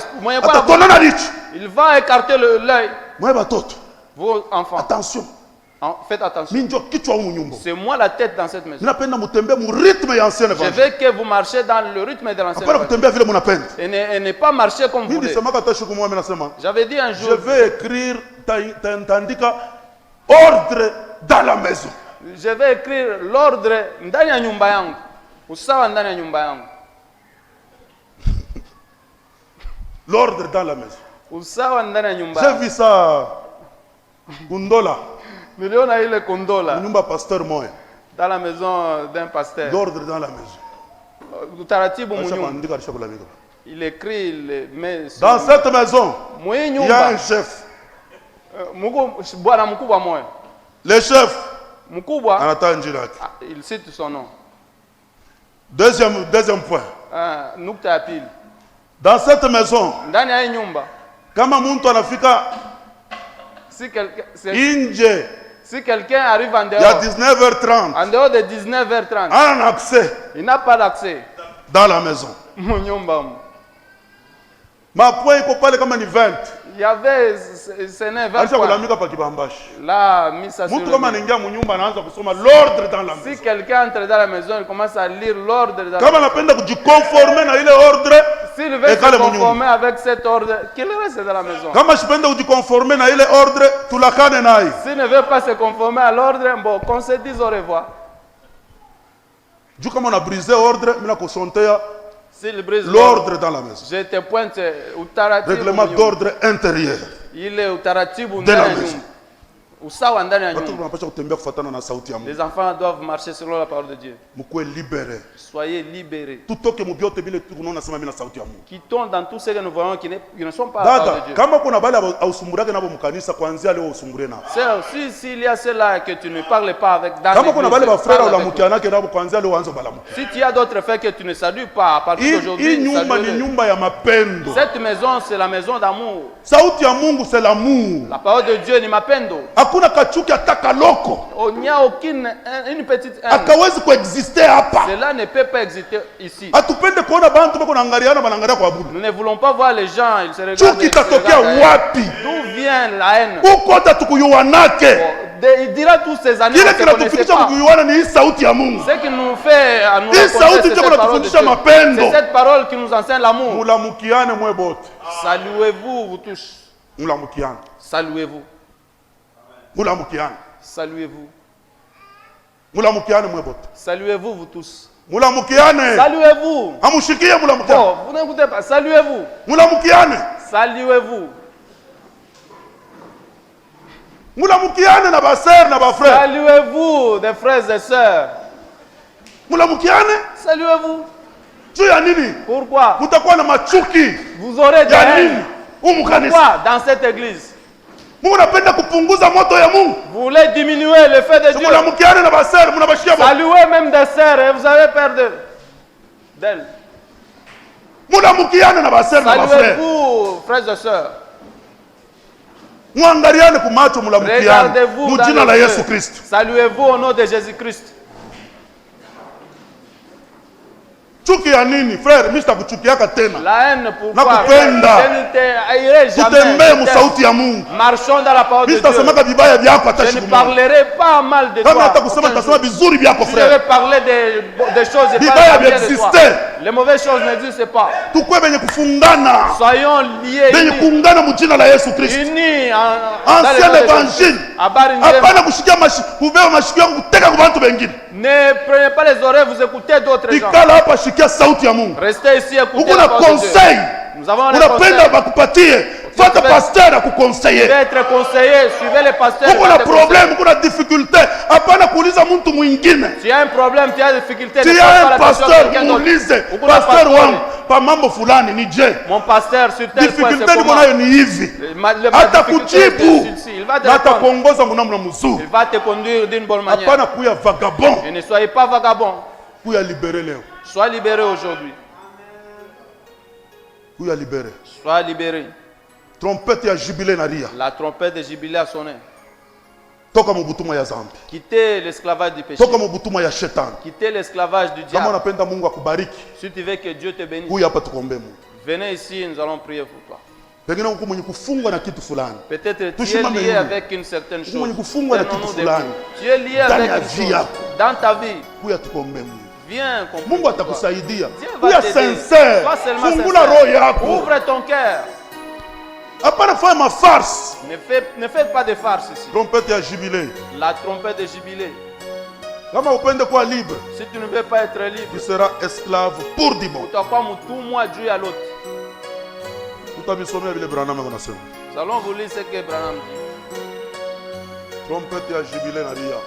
Il va écarter l'œil. Vos enfants. Attention. Faites attention. C'est moi la tête dans cette maison. Je veux que vous marchiez dans le rythme de l'ancien. Et ne pas marcher comme vous voulez. J'avais dit un jour. Je vais écrire ordre dans la maison. Je vais écrire l'ordre ndani ya nyumba yangu. Usawa ndani ya nyumba yangu. L'ordre dans la maison. Usawa ndani ya nyumba. J'ai vu ça. Gondola. Niliona ile kondola. Nyumba pasteur moya. Dans la maison d'un pasteur. L'ordre dans la maison. Utaratibu munyumba. Il écrit, il met. Dans cette maison, il y a un chef. Le chef, il cite son nom. Deuxième point. Dans cette maison, si quelqu'un arrive en dehors, il y a 19h30. En dehors de 19h30, un accès. Il n'a pas d'accès dans la maison. Ma point il parle comme un 20. Il y avait ce n'est 20 fois. Là, l'ordre dans la maison. Si quelqu'un entre dans la maison, il commence à lire l'ordre dans la maison. S'il veut se conformer avec cet ordre, qu'il reste dans la maison. S'il ne veut pas se conformer à l'ordre, bon, qu'on se dise au revoir. Comme on a brisé l'ordre, l'ordre dans la maison. Je te pointe règlement d'ordre intérieur de la maison. Les enfants doivent marcher selon la parole de Dieu. Soyez libérés. Qui tombent dans tout ce que nous voyons qui ne sont pas la parole de Dieu. S'il y a ceux-là que tu ne parles pas avec si tu as d'autres frères que tu ne salues pas à partir d'aujourd'hui, cette maison c'est la maison d'amour. C'est l'amour. La parole de Dieu ni mapendo. Il n'y a aucune une petite cela ne peut pas exister ici. Nous ne voulons pas voir les gens, ils se regardent. D'où vient la haine? Il dira tous ces années qu'on ne connaissait pas. Ce qui nous fait à nous reconnaître, c'est cette parole qui nous enseigne l'amour. Saluez-vous, vous tous. Saluez-vous. Saluez-vous. Saluez-vous, vous tous. Saluez-vous. Oh, vous n'écoutez pas. Saluez-vous. Saluez-vous. Saluez-vous, des frères et sœurs. Saluez-vous. Pourquoi? Vous aurez des haines. Pourquoi dans cette église? Vous voulez diminuer le feu de Dieu. Saluez même des sœurs et vous avez peur d'elles. Saluez-vous, frères et sœurs. Regardez-vous dans les yeux. Saluez-vous au nom de Jésus-Christ. La haine, pourquoi? Je ne t'haïrai jamais. Marchons dans la parole de Dieu. Je ne parlerai pas mal de toi. Je vais parler des choses et pas bien de toi. Les mauvaises choses n'existent pas. Soyons liés, unis Ancien évangile. Ne prenez pas les oreilles, vous écoutez d'autres gens. Restez ici, écoutez la parole de Dieu. Nous avons les conseils. Votre pasteur a conseillé. Vous devez être conseillé, suivez les pasteurs. Tu as un problème, tu as une difficulté. Tu as un problème, tu as une difficulté. Tu as un pasteur, pasteur wangu, pa mambo fulani ni je. Mon pasteur sur tel point c'est comment. Il va te conduire d'une bonne manière. Et ne soyez pas vagabond. Sois libéré aujourd'hui. Sois libéré. La trompette de jubilé a sonné. Quittez l'esclavage du péché. Quittez l'esclavage du diable. Si tu veux que Dieu te bénisse, venez ici, nous allons prier pour toi. Peut-être tu es lié avec une certaine chose. Tu es lié avec une chose dans ta vie. Viens comprendre. Dieu va t'aider. Sois seulement sincère. Ouvre ton cœur. Ne faites pas de farce ici. La trompette de jubilé. Si tu ne veux pas être libre, tu seras esclave pour du monde. Nous allons vous lire ce que Branham dit. Trompette ya jubilé na ria.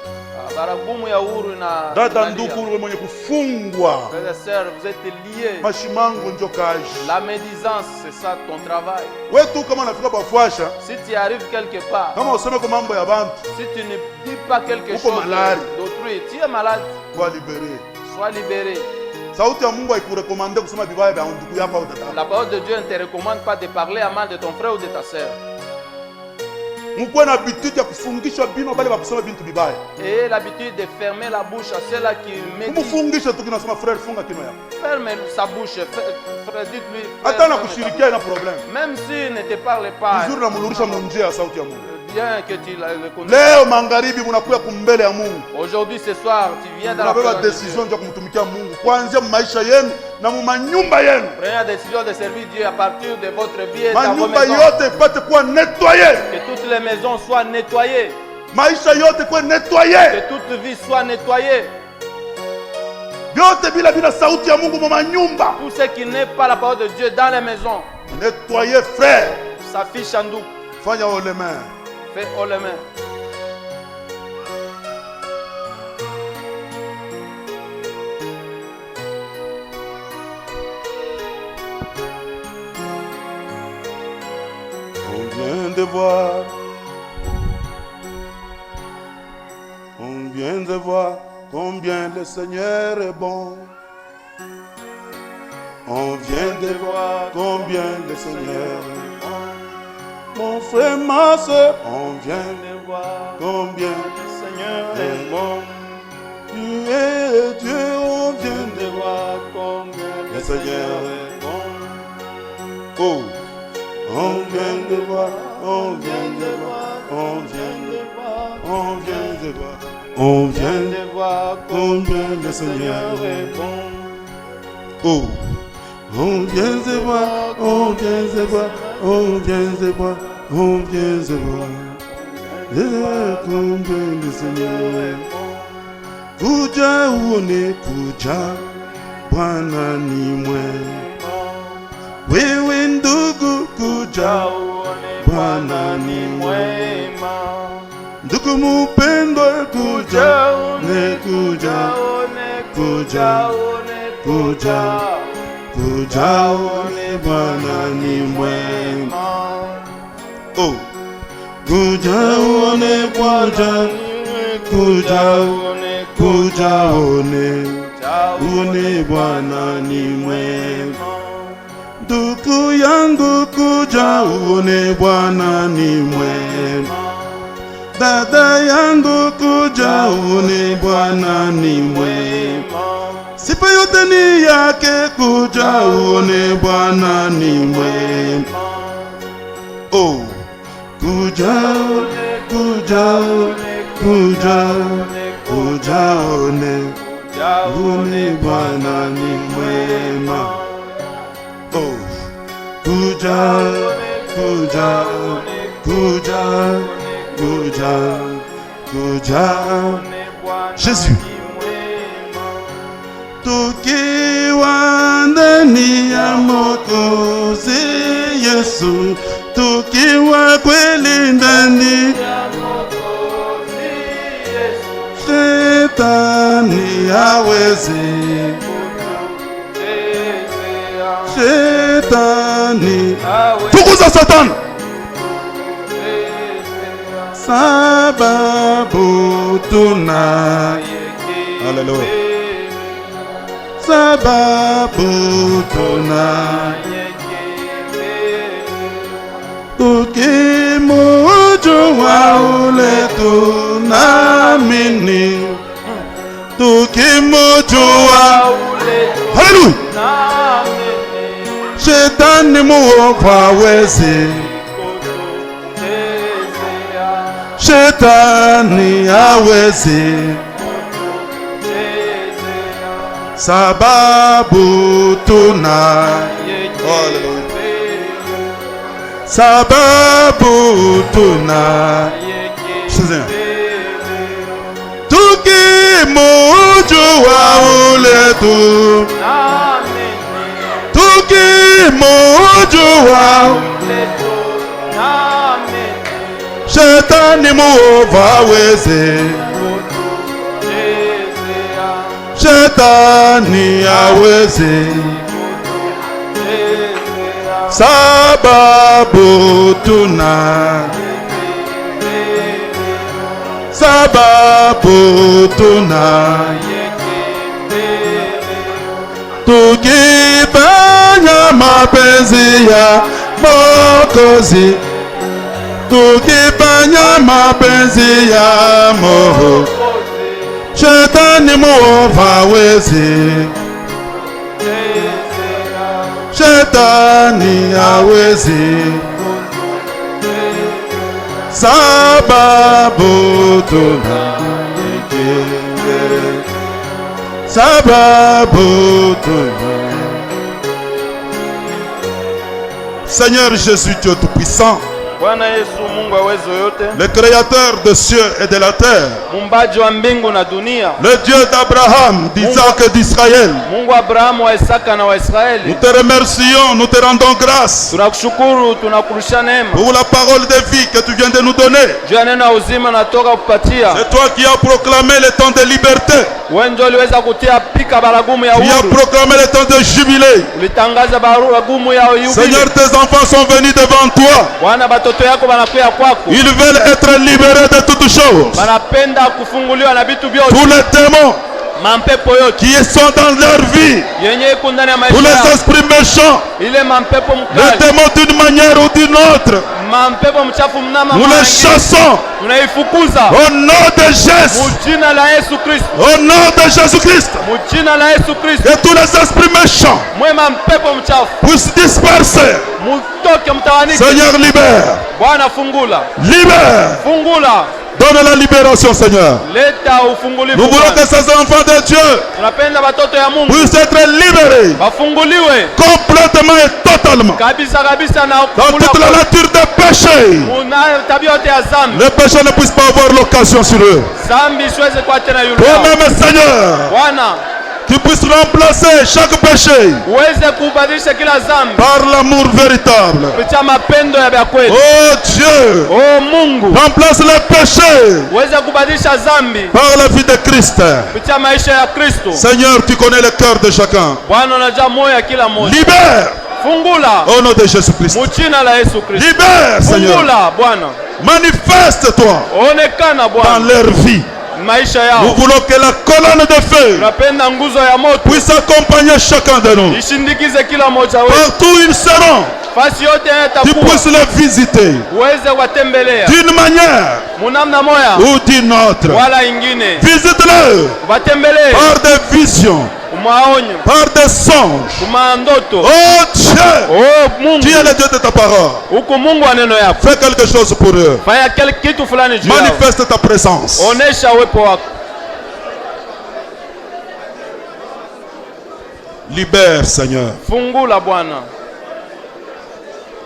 Baragumu ya uhuru na dada ndugu mwenye kufungwa. Frères et sœurs, vous êtes liés. Mashimango ndio kazi. La médisance, c'est ça ton travail. Wewe tu kama unafika bafasha, si tu arrives quelque part, kama useme kwa mambo ya bantu, si tu ne dis pas quelque chose d'autrui, tu es malade. Sois libéré. Sois libéré. Sauti ya Mungu haikurekomande kusema vibaya vya ndugu yako au dada. La parole de Dieu ne te recommande pas de parler à mal de ton frère ou de ta sœur. Mukwe na habitude ya kufungisha bino bale bakusema bintu bibaya. Et l'habitude de fermer la bouche à ceux-là qui mettent. Kufungisha tu kinasema frère funga kino yako. Ferme sa bouche, frère dites-lui. Hata na kushirikia na problème. Même s'il ne te parle pas. Vizuri na mulurisha mnjia ya sauti ya Mungu. Bien que tu le connais. Leo magharibi mnakuja kumbele ya Mungu. Aujourd'hui ce soir tu viens dans la parole de Dieu. Décision ya kumtumikia Mungu kuanzia maisha yenu na manyumba yenu. Prenez la décision de servir Dieu à partir de votre vie et dans vos maisons. Manyumba yote ipate kuwa nettoyée. Que toutes les maisons soient nettoyées. Maisha yote kuwa nettoyée. Que toute vie soit nettoyée. Yote bila sauti ya Mungu mu manyumba. Tout ce qui n'est pas la parole de Dieu dans les maisons. Nettoyez frère. Sa fille Chandou. Fanya haut les mains. Fais haut les mains. On vient de voir. On vient de voir combien le Seigneur est bon. On vient de voir combien le Seigneur est bon. Mon frère, ma soeur, on vient de voir combien le Seigneur est bon. Tu es Dieu, on vient de voir combien le Seigneur est bon. Oh, on vient de voir, on vient de voir, on vient de voir, on vient de voir. On vient de voir combien le Seigneur est bon. Oh, on vient de voir, on vient de voir, on vient de voir, on vient de voir. Combien le Seigneur est bon. kuja uone, kuja, Bwana ni mwema. Wewe ndugu, kuja, Bwana ni mwema. Ndugu mupendwa, kuja, kuja, kuja, kuja, kuja uone, Bwana ni mwema. Oh, kuja uone, kuja, kuja, kuja uone, Bwana ni mwema. Ndugu yangu, kuja uone, Bwana ni mwema. Dada yangu, kuja uone, Bwana ni mwema. Sifa yote ni yake, kuja uone, Bwana ni mwema. Oh, kuja, kuja, kuja, kuja uone, Bwana ni mwema. Oh, kuja, kuja, kuja, kuja, kuja, Jésus. Tukiwa ndani ya Mwokozi Yesu, tukiwa kweli ndani ya Mwokozi Yesu, Shetani hawezi, Shetani hawezi. Fukuza Satan, sababu tunaye. Haleluya. Sababu tunaye, tukimujua ule tunamini, tukimujua ule. Haleluya. Shetani muovu hawezi, Shetani hawezi, sababu tunaye. Sababu tunaye, tukimujua ule tunamini, tukimujua ule tunamini. Shetani muovu hawezi, Shetani hawezi, sababu tunaye, sababu tunaye, tukifanya mapenzi ya Mwokozi, tukifanya mapenzi ya Mwokozi, Shetani muovu hawezi, Shetani hawezi, sababu tunaye, sababu tunaye. Seigneur Jésus, tu es tout puissant, Bwana Yesu Mungu awezo yote, le créateur des cieux et de la terre, Muumbaji wa mbingu na dunia, le Dieu d'Abraham, d'Isaac et d'Israël. Mungu Abrahamu, wa Isaka na wa Israeli. Nous te remercions, nous te rendons grâce tunakushukuru, tunakurusha neema pour la parole de vie que tu viens de nous donner. juu ya neno uzima natoka kupatia. C'est toi qui as proclamé le temps de liberté. Wewe ndio uliweza kutia pika baragumu ya uhuru. Tu as proclamé le temps de jubilé. Ulitangaza baragumu ya yubile. Seigneur, tes enfants sont venus devant toi. Bwana, batoto yako banakuya kwako. Ils veulent être libérés de toutes choses. Banapenda kufunguliwa na vitu vyote. Tous les démons mampepo yote qui sont dans leur vie, yenye iko ndani ya maisha, tous les esprits méchants, ile mampepo mkali, les démons d'une manière ou d'une autre, mampepo mchafu mnama, nous les chassons tunaifukuza au nom de Jésus, mujina la Yesu Kristo, au nom de Jésus Christ, mujina la Yesu Kristo, et tous les esprits méchants mwema mpepo mchafu puissent disperser. mutoke mtawanike. Seigneur, libère, Bwana fungula, libère, fungula, Donne la libération, Seigneur. Nous voulons que ces enfants de Dieu puissent être libérés complètement et totalement dans toute la nature des péchés. Les péchés ne puissent pas avoir l'occasion sur eux. Toi-même, Seigneur, tu puisses remplacer chaque péché par l'amour véritable. Oh Dieu, remplace les péchés par la vie de Christ. Seigneur, tu connais le cœur de chacun. Libère au nom de Jésus-Christ. Libère, Seigneur. Manifeste-toi dans leur vie. Nous voulons que la colonne de feu puisse accompagner chacun de nous. Partout où ils seront, tu puisses les visiter d'une manière ou d'une autre. Visite-le par des visions, par des songes. Oh Dieu, tu es le Dieu de ta parole. Fais quelque chose pour eux. Manifeste ta présence. Libère, Seigneur.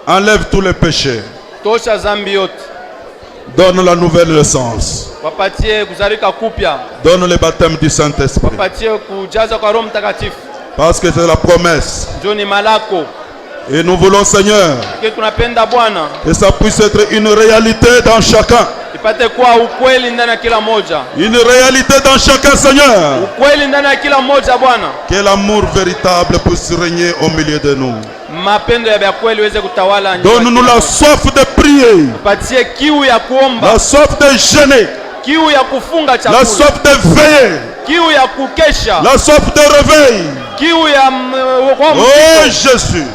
Enlève tous les péchés. Donne la nouvelle naissance. Donne le baptême du Saint-Esprit. Parce que c'est la promesse. Et nous voulons, Seigneur, que ça puisse être une réalité dans chacun. Une réalité dans chacun, Seigneur. Que l'amour véritable puisse régner au milieu de nous. Donne-nous la soif de prier, la soif de jeûner, la soif de veiller, la soif de réveil. Oh Jésus,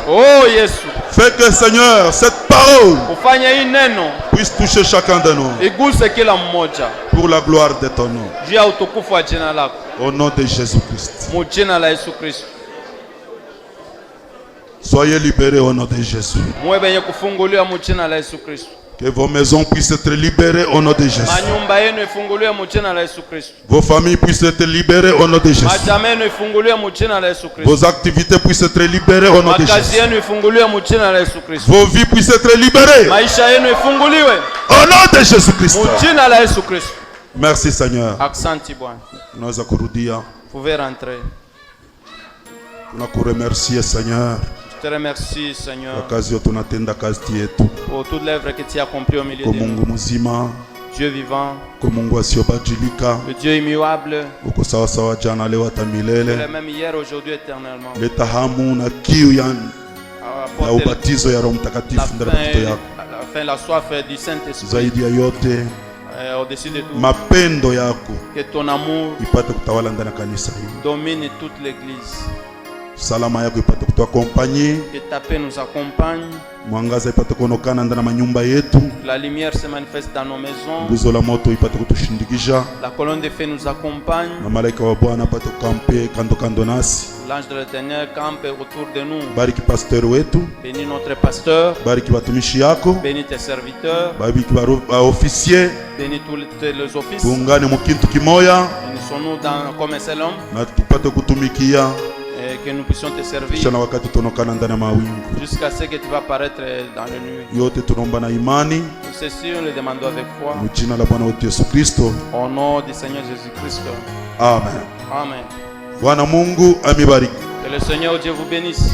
fais que, Seigneur, cette parole puisse toucher chacun de nous pour la gloire de ton nom. Au nom de Jésus-Christ. Soyez libérés au nom de Jésus. Que vos maisons puissent être libérées au nom de Jésus. Vos familles puissent être libérées au nom de Jésus. Vos activités puissent être libérées au nom de Jésus. Vos vies puissent être libérées au nom de Jésus-Christ. Merci, Seigneur. Nous pouvez rentrer. Nous remercions, Seigneur. Je te remercie, Seigneur, pour toute l'œuvre que tu as accomplie au milieu de nous. Dieu vivant, le Dieu immuable, le même hier, aujourd'hui, éternellement. La soif du Saint-Esprit. Au-dessus de tout, que ton amour domine toute l'Église. Salama yako ipate kutuaccompagner. Que ta paix nous accompagne. Mwangaza ipate kuonekana ndani ya manyumba yetu. La lumière se manifeste dans nos maisons. Nguzo la moto ipate kutushindikisha. La colonne de feu nous accompagne. Na malaika wa Bwana apate kukampe kando kando nasi. L'ange de l'Éternel campe autour de nous. Bariki pasteur wetu. Bénis notre pasteur. Bariki watumishi yako. Bénis tes serviteurs. Bariki ba officiers. Bénis tous les offices. Tuungane mu kintu kimoya. Unissons-nous comme un seul homme. Na tupate kutumikia. Et que nous puissions te servir jusqu'à ce que tu vas apparaître dans la nuit. Tout ceci, nous le demandons avec foi. Au nom du Seigneur Jésus-Christ. Amen. Amen. Que le Seigneur Dieu vous bénisse.